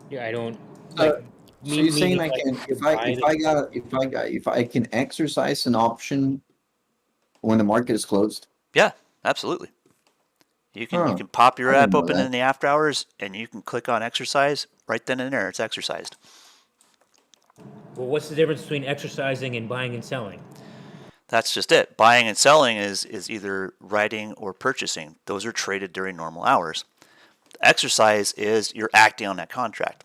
Yeah, I don't. So you're saying I can, if I can exercise an option when the market is closed? Yeah, absolutely. You can pop your app open in the after hours, and you can click on exercise right then and there. It's exercised. Well, what's the difference between exercising and buying and selling? That's just it. Buying and selling is either writing or purchasing. Those are traded during normal hours. Exercise is you're acting on that contract.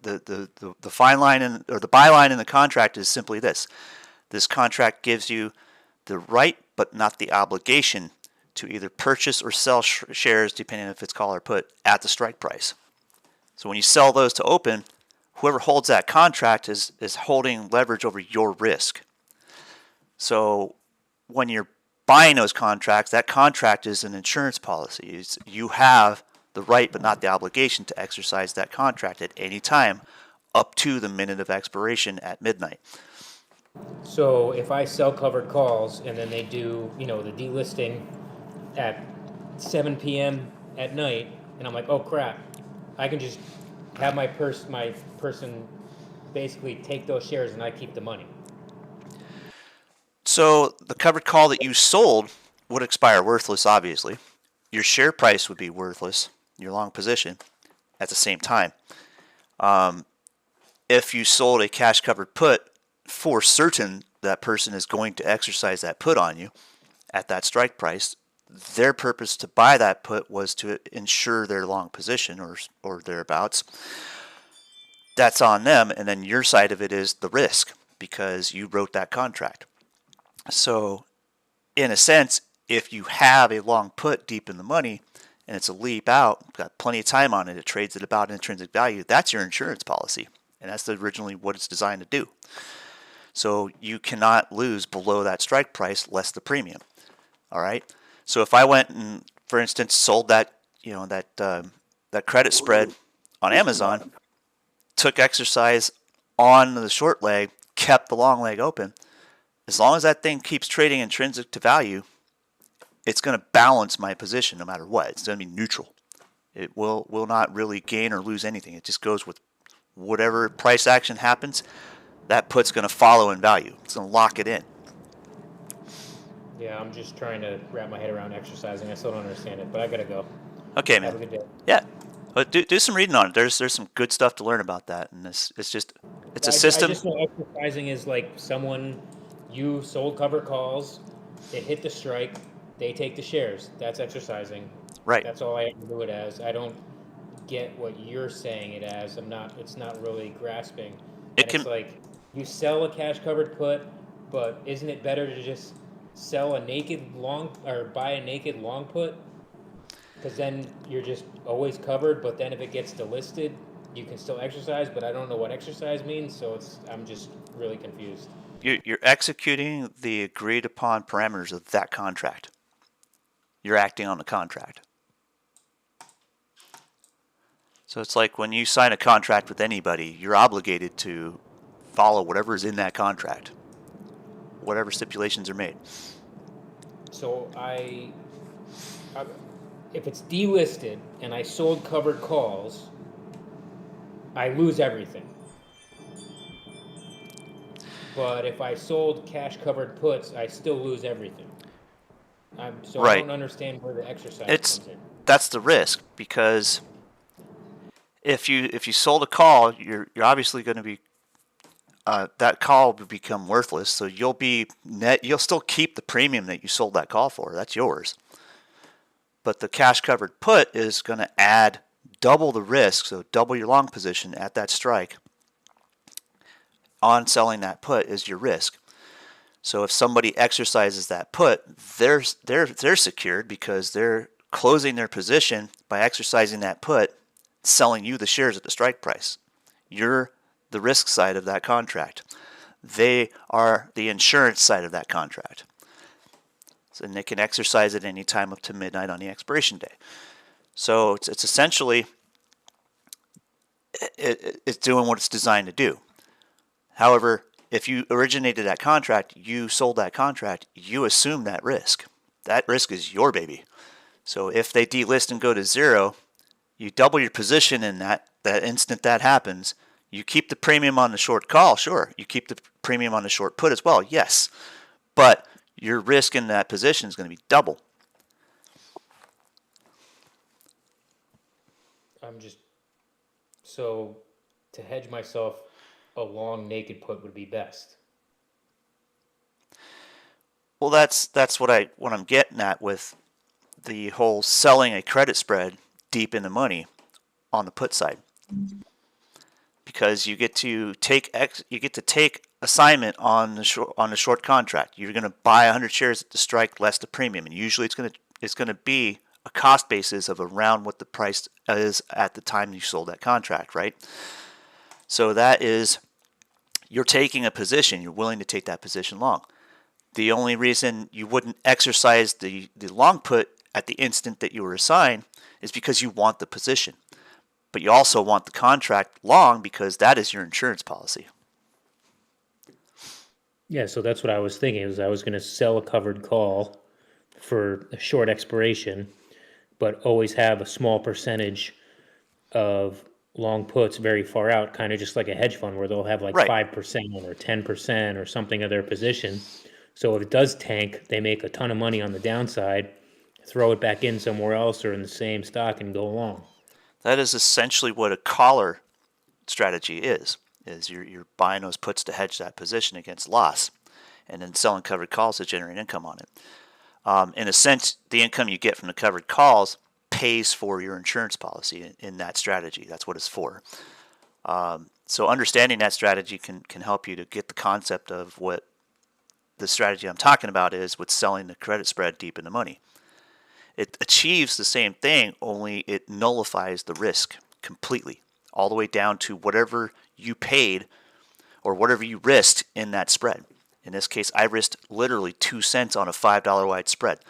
The fine line or the byline in the contract is simply this. This contract gives you the right but not the obligation to either purchase or sell shares, depending if it's call or put, at the strike price. So when you sell those to open, whoever holds that contract is holding leverage over your risk. So when you're buying those contracts, that contract is an insurance policy. You have the right but not the obligation to exercise that contract at any time up to the minute of expiration at midnight. So if I sell covered calls and then they do, the delisting at 7 p.m. at night, and I'm like, oh crap, I can just have my person basically take those shares and I keep the money. So the covered call that you sold would expire worthless, obviously. Your share price would be worthless, your long position, at the same time. If you sold a cash covered put, for certain that person is going to exercise that put on you at that strike price. Their purpose to buy that put was to ensure their long position or thereabouts. That's on them, and then your side of it is the risk because you wrote that contract. So, in a sense, if you have a long put deep in the money and it's a leap out, got plenty of time on it, it trades at about intrinsic value, that's your insurance policy, and that's originally what it's designed to do. So you cannot lose below that strike price less the premium. All right. So if I went and, for instance, sold that that credit spread on Amazon, took exercise on the short leg, kept the long leg open, as long as that thing keeps trading intrinsic to value, it's going to balance my position no matter what. It's going to be neutral. It will not really gain or lose anything. It just goes with whatever price action happens. That put's going to follow in value. It's going to lock it in. Yeah, I'm just trying to wrap my head around exercising. I still don't understand it, but I gotta go. Okay, man. Have a good day. Yeah, but do some reading on it. There's some good stuff to learn about that, and it's a I system. just know exercising is like you sold covered calls, it hit the strike, they take the shares. That's exercising. Right. That's all I ever do it as. I don't get what you're saying it as. It's not really grasping. It And can. it's like you sell a cash covered put, but isn't it better to just sell a naked long or buy a naked long put? Because then you're just always covered, but then if it gets delisted, you can still exercise, but I don't know what exercise means, so I'm just really confused. You're executing the agreed upon parameters of that contract. You're acting on the contract. So it's like when you sign a contract with anybody, you're obligated to follow whatever is in that contract, whatever stipulations are made. So if it's delisted and I sold covered calls, I lose everything. But if I sold cash covered puts, I still lose everything. So I Right. don't understand where the exercise comes in. That's the risk because if you sold a call, you're obviously going to be that call will become worthless. So you'll be net. You'll still keep the premium that you sold that call for. That's yours. But the cash covered put is going to add double the risk, so double your long position at that strike. On selling that put is your risk. So if somebody exercises that put, they're secured because they're closing their position by exercising that put, selling you the shares at the strike price. You're the risk side of that contract. They are the insurance side of that contract. So, and they can exercise at any time up to midnight on the expiration day. So it's essentially it's doing what it's designed to do. However, if you originated that contract, you sold that contract, you assume that risk. That risk is your baby. So if they delist and go to zero, you double your position in that instant that happens. You keep the premium on the short call, sure. You keep the premium on the short put as well, yes. But your risk in that position is going to be double. So to hedge myself, a long naked put would be best. Well, that's what I'm getting at with the whole selling a credit spread deep in the money on the put side, because you get to take assignment on the short contract. You're going to buy 100 shares at the strike less the premium, and usually it's going to be a cost basis of around what the price is at the time you sold that contract, right? So that is, you're taking a position. You're willing to take that position long. The only reason you wouldn't exercise the long put at the instant that you were assigned is because you want the position. But you also want the contract long because that is your insurance policy. Yeah, so that's what I was thinking, is I was going to sell a covered call for a short expiration, but always have a small percentage of long puts very far out, kind of just like a hedge fund where they'll have like Right. 5% or 10% or something of their position. So if it does tank, they make a ton of money on the downside, throw it back in somewhere else or in the same stock and go along. That is essentially what a collar strategy is you're buying those puts to hedge that position against loss, and then selling covered calls to generate income on it. In a sense, the income you get from the covered calls pays for your insurance policy in that strategy. That's what it's for. So understanding that strategy can help you to get the concept of what the strategy I'm talking about is with selling the credit spread deep in the money. It achieves the same thing, only it nullifies the risk completely, all the way down to whatever you paid or whatever you risked in that spread. In this case, I risked literally 2 cents on a $5 wide spread.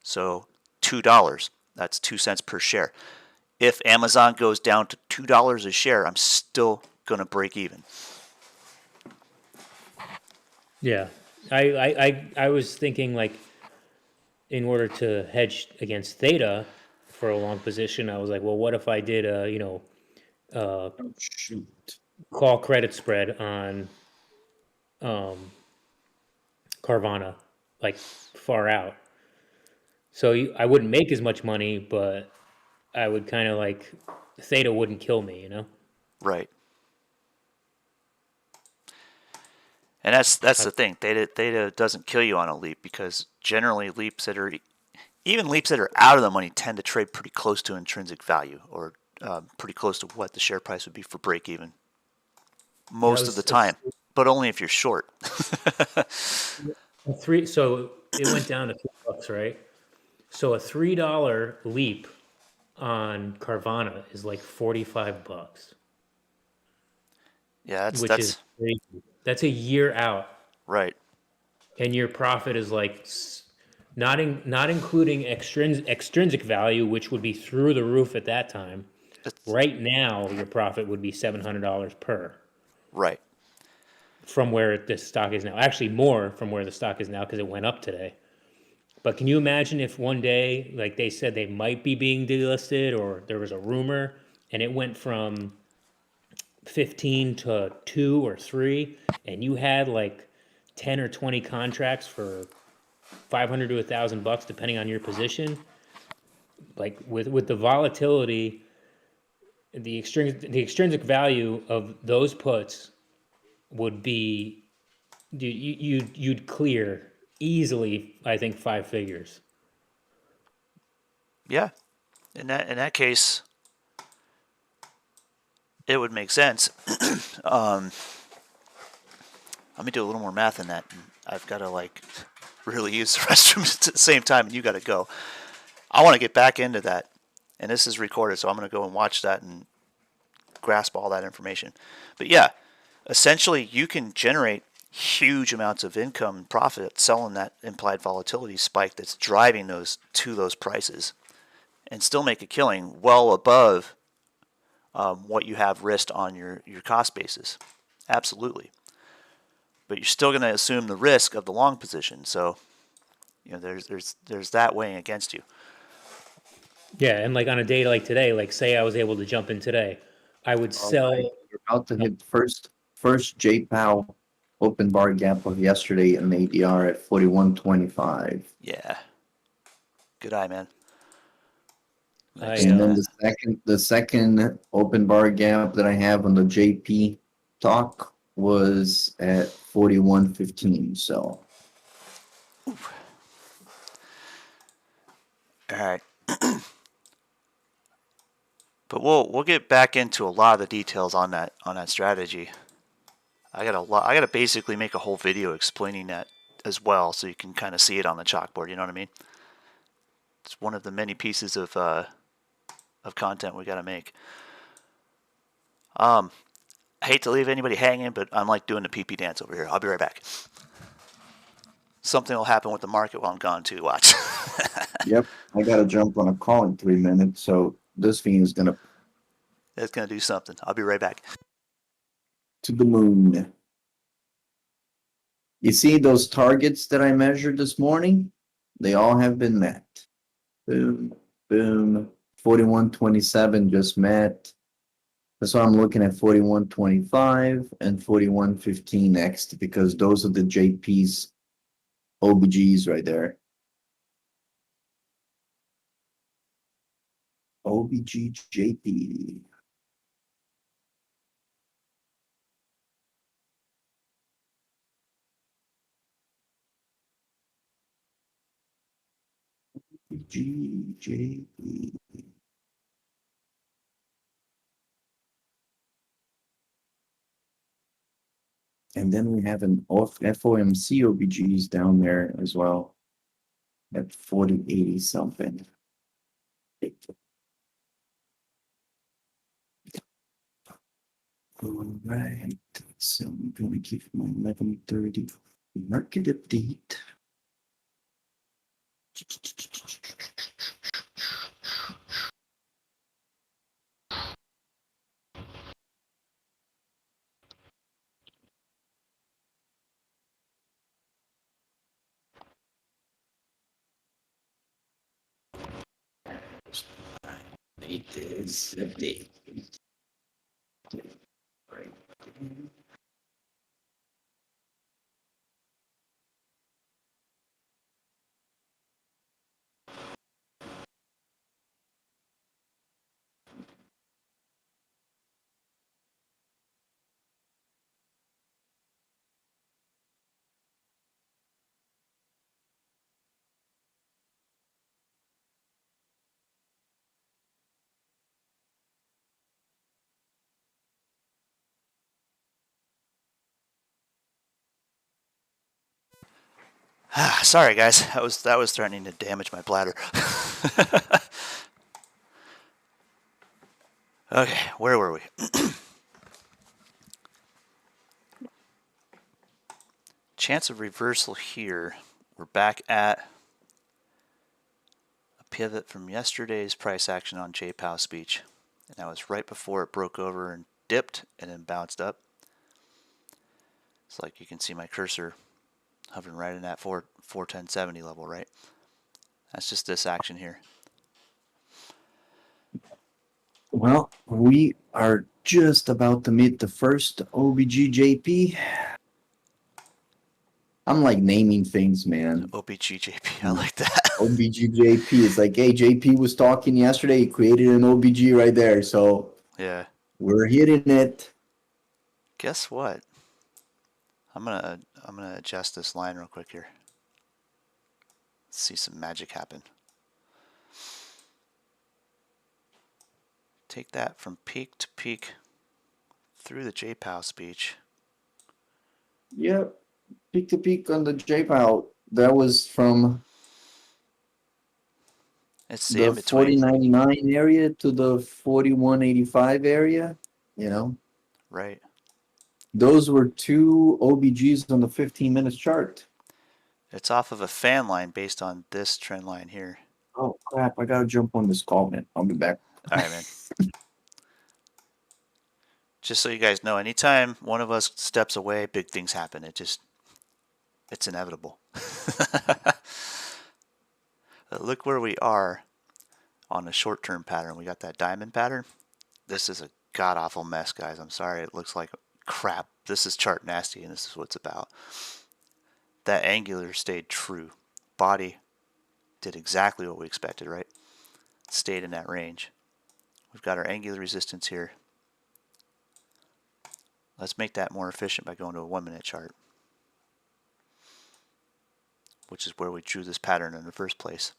So $2, that's 2 cents per share. If Amazon goes down to $2 a share, I'm still going to break even. Yeah. I was thinking, like, in order to hedge against theta for a long position, I was like, well, what if I did Shoot. call credit spread on Carvana, like far out. So I wouldn't make as much money, but I would kind of like, theta wouldn't kill me, you know? Right. And that's the thing. Theta doesn't kill you on a leap, because generally leaps that are out of the money tend to trade pretty close to intrinsic value, or pretty close to what the share price would be for break even most of the time, but only if you're short. So it went down to $3, right? So a $3 leap on Carvana is like $45, Yeah, which that's is crazy. That's a year out, right. and your profit is like not including extrinsic value, which would be through the roof at that time. It's, Right now, your profit would be $700 per, right. from where the stock is now. Actually, more from where the stock is now, because it went up today. But can you imagine if one day, like they said they might be being delisted, or there was a rumor, and it went from 15 to 2 or 3, and you had like 10 or 20 contracts for 500 to $1,000, depending on your position. Like with the volatility, the extrinsic value of those puts would be, you'd clear easily, I think, 5 figures. Yeah. In that case, it would make sense. Let me do a little more math in that. I've got to like really use the restroom at the same time, and you got to go. I want to get back into that, and this is recorded, so I'm going to go and watch that and grasp all that information. But yeah, essentially, you can generate huge amounts of income and profit selling that implied volatility spike that's driving those to those prices, and still make a killing well above what you have risked on your cost basis. Absolutely. But you're still going to assume the risk of the long position. So, there's that weighing against you. Yeah, and like on a day like today, like say I was able to jump in today, I would sell. You're about to hit first JPOW open bar gap of yesterday and ADR at 41.25. Yeah. Good eye, man. And then the second open bar gap that I have on the JP talk was at 41.15. So All right. But we'll get back into a lot of the details on that strategy. I gotta basically make a whole video explaining that as well, so you can kind of see it on the chalkboard. You know what I mean? It's one of the many pieces of content we gotta make. I hate to leave anybody hanging, but I'm like doing the pee-pee dance over here. I'll be right back. Something will happen with the market while I'm gone too. Watch. Yep, I gotta jump on a call in 3 minutes, so this thing is gonna It's gonna do something. I'll be right back. to the moon. You see those targets that I measured this morning? They all have been met. Boom, boom. 41.27 just met. That's why I'm looking at 41.25 and 41.15 next, because those are the JP's OBGs right there. OBG JP. GJP. And then we have an FOMC OBGs down there as well at 40.80 something. All right, so I'm gonna give my 11:30 market update. It is update. Right. Sorry, guys. That was threatening to damage my bladder. Okay, where were we? Chance of reversal here. We're back at a pivot from yesterday's price action on JPOW speech. And that was right before it broke over and dipped and then bounced up. It's like you can see my cursor hovering right in that 410.70 level, right? That's just this action here. Well, we are just about to meet the first OBGJP. I'm like naming things, man. OBGJP, I like that. OBGJP is like, hey, JP was talking yesterday. He created an OBG right there, so Yeah. we're hitting it. Guess what? I'm gonna adjust this line real quick here. Let's see some magic happen. Take that from peak to peak through the JPOW speech. Yep, peak to peak on the JPOW. That was from It's the in between. 40.99 area to the 41.85 area. You know, Right. those were two OBGs on the 15 minutes chart. It's off of a fan line based on this trend line here. Oh crap! I gotta jump on this call, man. I'll be back. All right, man. Just so you guys know, anytime one of us steps away, big things happen. It's inevitable. Look where we are on a short-term pattern. We got that diamond pattern. This is a god-awful mess, guys. I'm sorry. It looks like crap. This is chart nasty, and this is what it's about. That angular stayed true. Body did exactly what we expected, right? Stayed in that range. We've got our angular resistance here. Let's make that more efficient by going to a 1 minute chart. which is where we drew this pattern in the first place.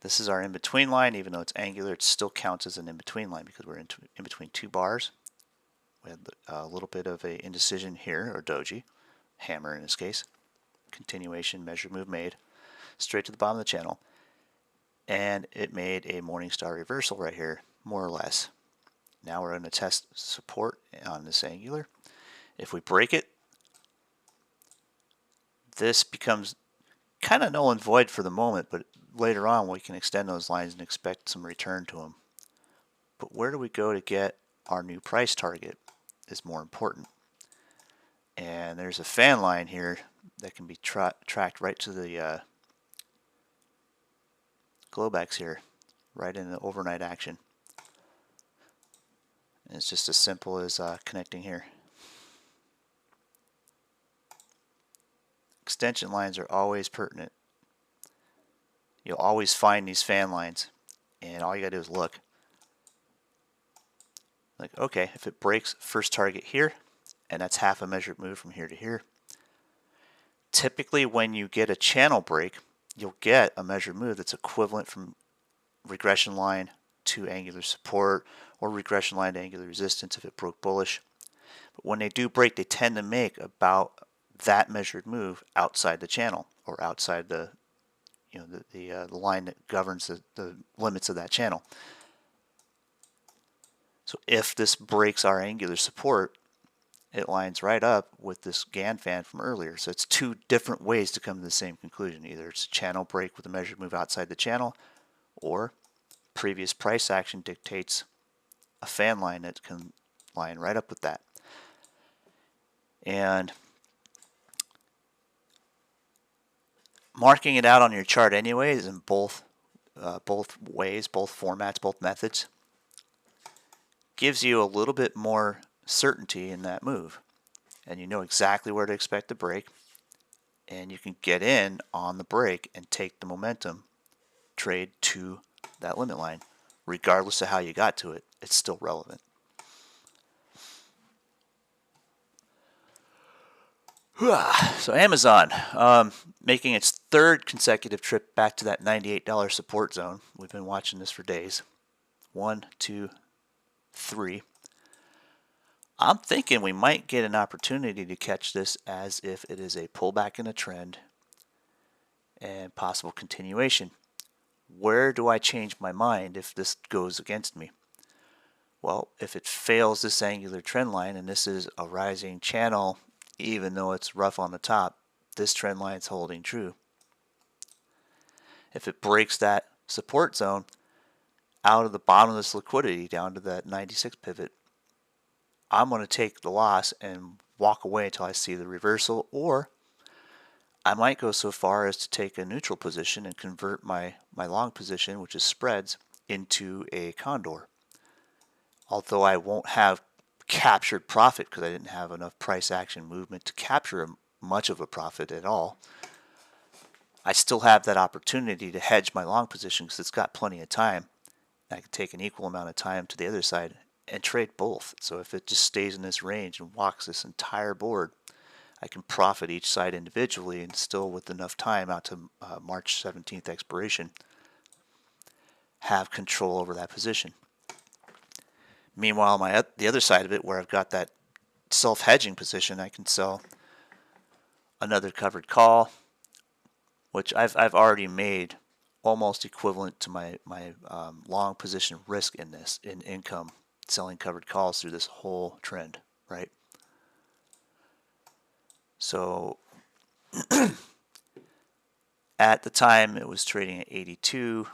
This is our in-between line. Even though it's angular, it still counts as an in-between line because we're in between two bars. We had a little bit of a indecision here, or doji, hammer in this case. Continuation, measure, move made, straight to the bottom of the channel. And it made a Morningstar reversal right here, more or less. Now we're going to test support on this angular. If we break it, this becomes kind of null and void for the moment, but later on we can extend those lines and expect some return to them. But where do we go to get our new price target is more important. And there's a fan line here that can be tracked right to the Globex here, right in the overnight action. And it's just as simple as connecting here. Extension lines are always pertinent. You'll always find these fan lines, and all you gotta do is look. Like, okay, if it breaks first target here, and that's half a measured move from here to here. Typically when you get a channel break, you'll get a measured move that's equivalent from regression line to angular support, or regression line to angular resistance if it broke bullish. But when they do break, they tend to make about that measured move outside the channel, or outside the the line that governs the limits of that channel. So if this breaks our angular support, it lines right up with this Gann fan from earlier. So it's two different ways to come to the same conclusion. Either it's a channel break with a measured move outside the channel, or previous price action dictates a fan line that can line right up with that. And marking it out on your chart anyways in both ways, both formats, both methods, gives you a little bit more certainty in that move. And you know exactly where to expect the break, and you can get in on the break and take the momentum trade to that limit line. Regardless of how you got to it, it's still relevant. So Amazon, making its third consecutive trip back to that $98 support zone. We've been watching this for days. 1, 2, 3. I'm thinking we might get an opportunity to catch this as if it is a pullback in a trend and possible continuation. Where do I change my mind if this goes against me? Well, if it fails this angular trend line, and this is a rising channel, even though it's rough on the top, this trend line is holding true. If it breaks that support zone out of the bottom of this liquidity down to that 96 pivot, I'm going to take the loss and walk away until I see the reversal, or I might go so far as to take a neutral position and convert my long position, which is spreads, into a condor. Although I won't have captured profit because I didn't have enough price action movement to capture much of a profit at all, I still have that opportunity to hedge my long position because it's got plenty of time. I can take an equal amount of time to the other side and trade both. So if it just stays in this range and walks this entire board, I can profit each side individually and still, with enough time out to March 17th expiration, have control over that position. Meanwhile, the other side of it, where I've got that self-hedging position, I can sell another covered call, which I've already made almost equivalent to my long position risk in this, in income, selling covered calls through this whole trend, right? So at the time it was trading at 82.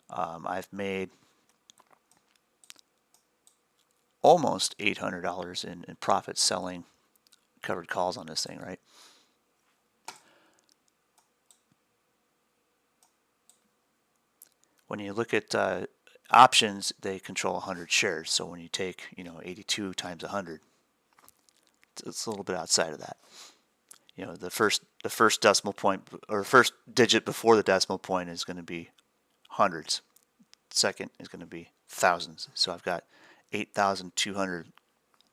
I've made almost $800 in profit selling covered calls on this thing, right? When you look at options, they control 100 shares. So when you take 82 times 100, it's a little bit outside of that. The first decimal point, or first digit before the decimal point, is going to be hundreds. Second is going to be thousands. So I've got 8,200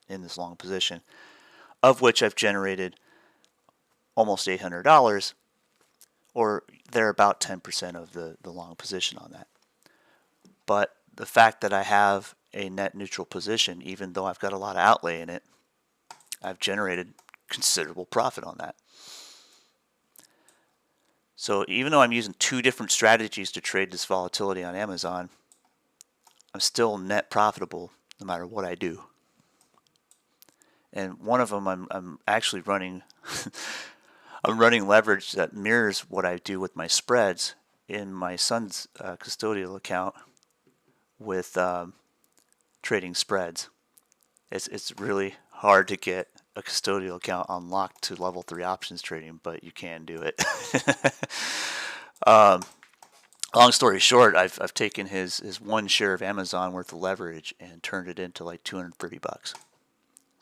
in this long position, of which I've generated almost $800, or they're about 10% of the long position on that. But the fact that I have a net neutral position, even though I've got a lot of outlay in it, I've generated considerable profit on that. So even though I'm using two different strategies to trade this volatility on Amazon, I'm still net profitable no matter what I do. And one of them I'm actually running I'm running leverage that mirrors what I do with my spreads in my son's custodial account with trading spreads. It's really hard to get a custodial account unlocked to level 3 options trading, but you can do it. Long story short, I've taken his one share of Amazon worth of leverage and turned it into like $230.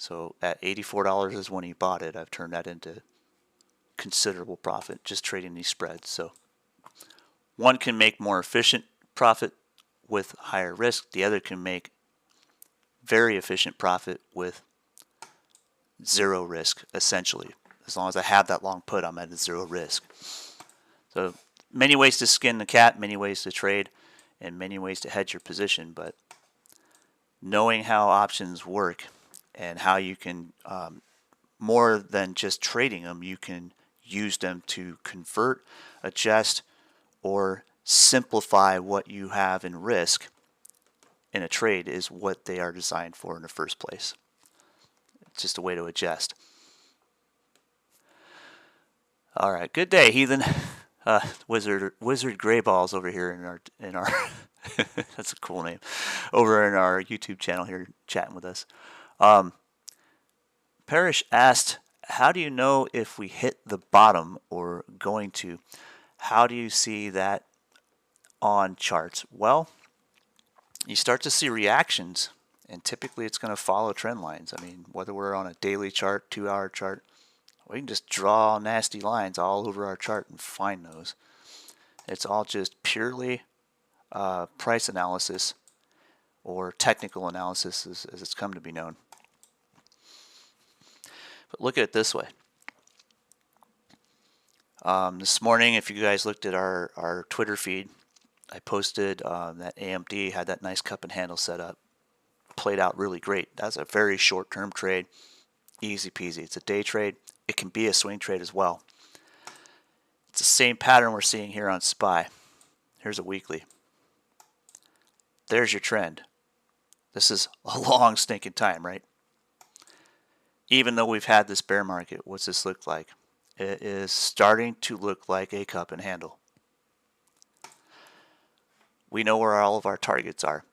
So at $84 is when he bought it. I've turned that into considerable profit just trading these spreads. So one can make more efficient profit with higher risk. The other can make very efficient profit with zero risk, essentially. As long as I have that long put, I'm at a zero risk. So many ways to skin the cat, many ways to trade, and many ways to hedge your position. But knowing how options work and how you can, more than just trading them, you can use them to convert, adjust, or simplify what you have in risk in a trade is what they are designed for in the first place. It's just a way to adjust. All right, good day, heathen. Wizard Greyballs over here in our that's a cool name, over in our YouTube channel here chatting with us. Parrish asked, how do you know if we hit the bottom or going to? How do you see that on charts? Well, you start to see reactions, and typically it's going to follow trend lines. I mean, whether we're on a daily chart, 2-hour chart, we can just draw nasty lines all over our chart and find those. It's all just purely price analysis or technical analysis as it's come to be known. But look at it this way. This morning, if you guys looked at our Twitter feed, I posted that AMD had that nice cup and handle set up. Played out really great. That's a very short-term trade. Easy peasy. It's a day trade. It can be a swing trade as well. It's the same pattern we're seeing here on SPY. Here's a weekly. There's your trend. This is a long stinking time, right? Even though we've had this bear market, what's this look like? It is starting to look like a cup and handle. We know where all of our targets are.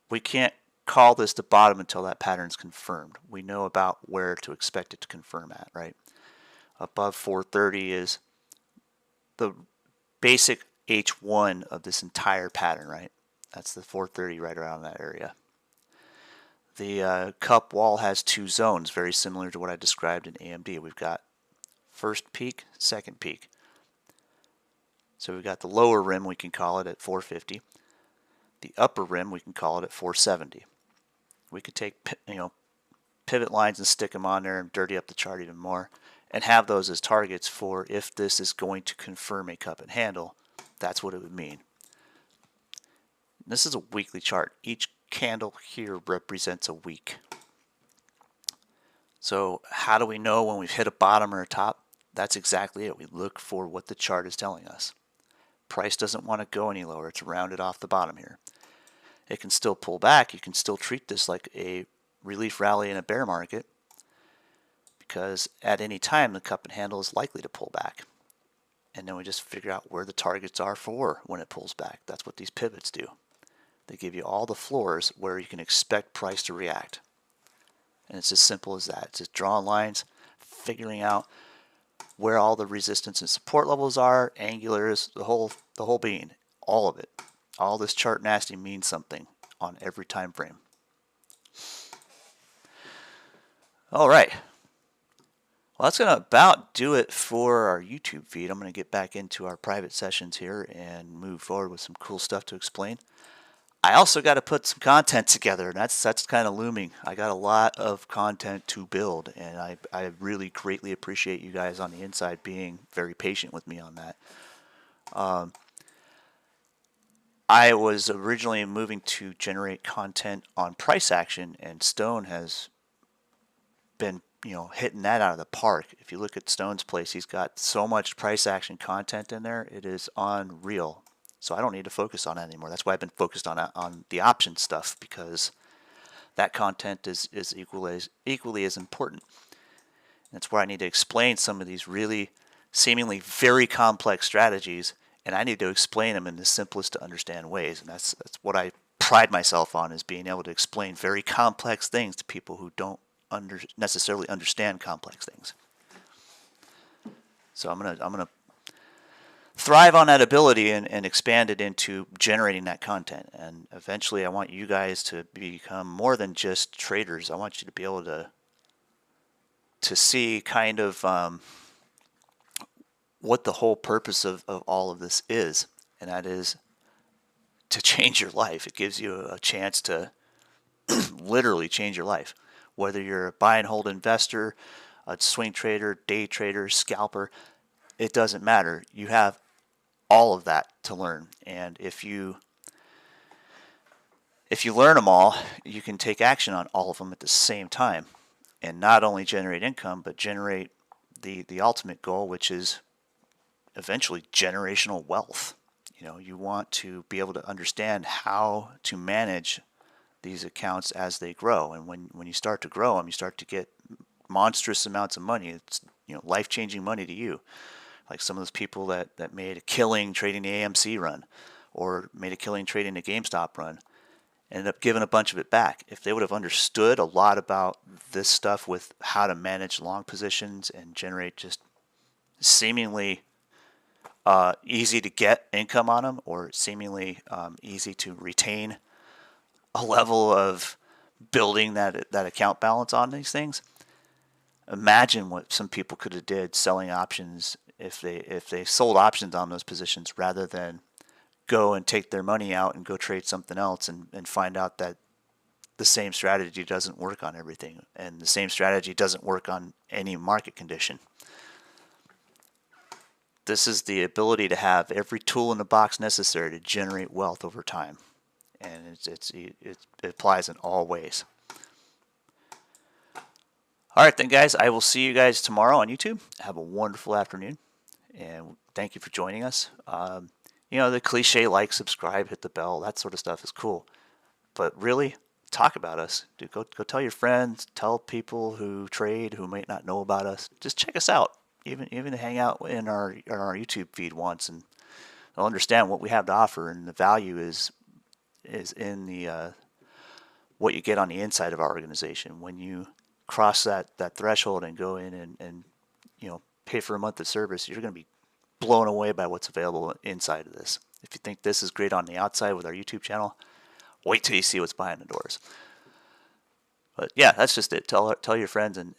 We can't call this the bottom until that pattern's confirmed. We know about where to expect it to confirm at, right? Above 430 is the basic H1 of this entire pattern, right? That's the 430 right around that area. The cup wall has two zones, very similar to what I described in AMD. We've got first peak, second peak. So we've got the lower rim, we can call it at 450. The upper rim, we can call it at 470. We could take pivot lines and stick them on there and dirty up the chart even more and have those as targets for if this is going to confirm a cup and handle. That's what it would mean. This is a weekly chart. Each candle here represents a week. So how do we know when we've hit a bottom or a top? That's exactly it. We look for what the chart is telling us. Price doesn't want to go any lower. It's rounded off the bottom here. It can still pull back. You can still treat this like a relief rally in a bear market because at any time the cup and handle is likely to pull back. And then we just figure out where the targets are for when it pulls back. That's what these pivots do. They give you all the floors where you can expect price to react. And it's as simple as that. It's just drawing lines, figuring out where all the resistance and support levels are, angulars, the whole bean, all of it. All this chart nasty means something on every time frame. All right. Well, that's going to about do it for our YouTube feed. I'm going to get back into our private sessions here and move forward with some cool stuff to explain. I also got to put some content together, and that's kind of looming. I got a lot of content to build, and I really greatly appreciate you guys on the inside being very patient with me on that. I was originally moving to generate content on price action, and Stone has been, hitting that out of the park. If you look at Stone's place, he's got so much price action content in there, it is unreal. So I don't need to focus on that anymore. That's why I've been focused on the option stuff, because that content is equally as important. That's where I need to explain some of these really seemingly very complex strategies, and I need to explain them in the simplest to understand ways. And that's what I pride myself on, is being able to explain very complex things to people who don't necessarily understand complex things. So I'm gonna thrive on that ability and expand it into generating that content. And eventually I want you guys to become more than just traders. I want you to be able to see kind of what the whole purpose of all of this is, and that is to change your life. It gives you a chance to literally change your life. Whether you're a buy and hold investor, a swing trader, day trader, scalper, it doesn't matter. You have all of that to learn, and if you learn them all, you can take action on all of them at the same time, and not only generate income, but generate the ultimate goal, which is eventually generational wealth. You want to be able to understand how to manage these accounts as they grow, and when you start to grow them, you start to get monstrous amounts of money. It's life-changing money to you. Like some of those people that made a killing trading the AMC run, or made a killing trading the GameStop run, ended up giving a bunch of it back. If they would have understood a lot about this stuff with how to manage long positions and generate just seemingly easy to get income on them, or seemingly easy to retain a level of building that account balance on these things, imagine what some people could have did selling options if they sold options on those positions, rather than go and take their money out and go trade something else and find out that the same strategy doesn't work on everything, and the same strategy doesn't work on any market condition. This is the ability to have every tool in the box necessary to generate wealth over time, and it applies in all ways. All right then, guys, I will see you guys tomorrow on YouTube. Have a wonderful afternoon, and thank you for joining us. The cliche, like, subscribe, hit the bell, that sort of stuff is cool, but really, talk about us. Dude, go tell your friends, tell people who trade who might not know about us. Just check us out. Even hang out in our YouTube feed once, and they'll understand what we have to offer, and the value is in the what you get on the inside of our organization. When you cross that threshold and go in and pay for a month of service, you're going to be blown away by what's available inside of this. If you think this is great on the outside with our YouTube channel, wait till you see what's behind the doors. But yeah, that's just it. Tell your friends, and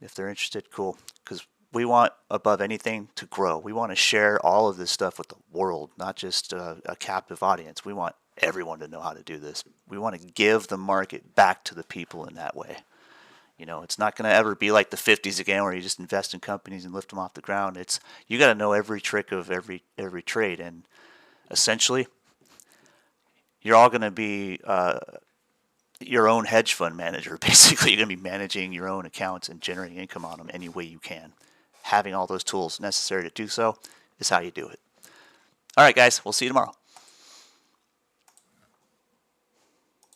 if they're interested, cool. Because we want, above anything, to grow. We want to share all of this stuff with the world, not just a captive audience. We want everyone to know how to do this. We want to give the market back to the people in that way. It's not going to ever be like the 50s again, where you just invest in companies and lift them off the ground. You got to know every trick of every trade, and essentially, you're all going to be your own hedge fund manager. Basically, you're going to be managing your own accounts and generating income on them any way you can. Having all those tools necessary to do so is how you do it. All right, guys, we'll see you tomorrow.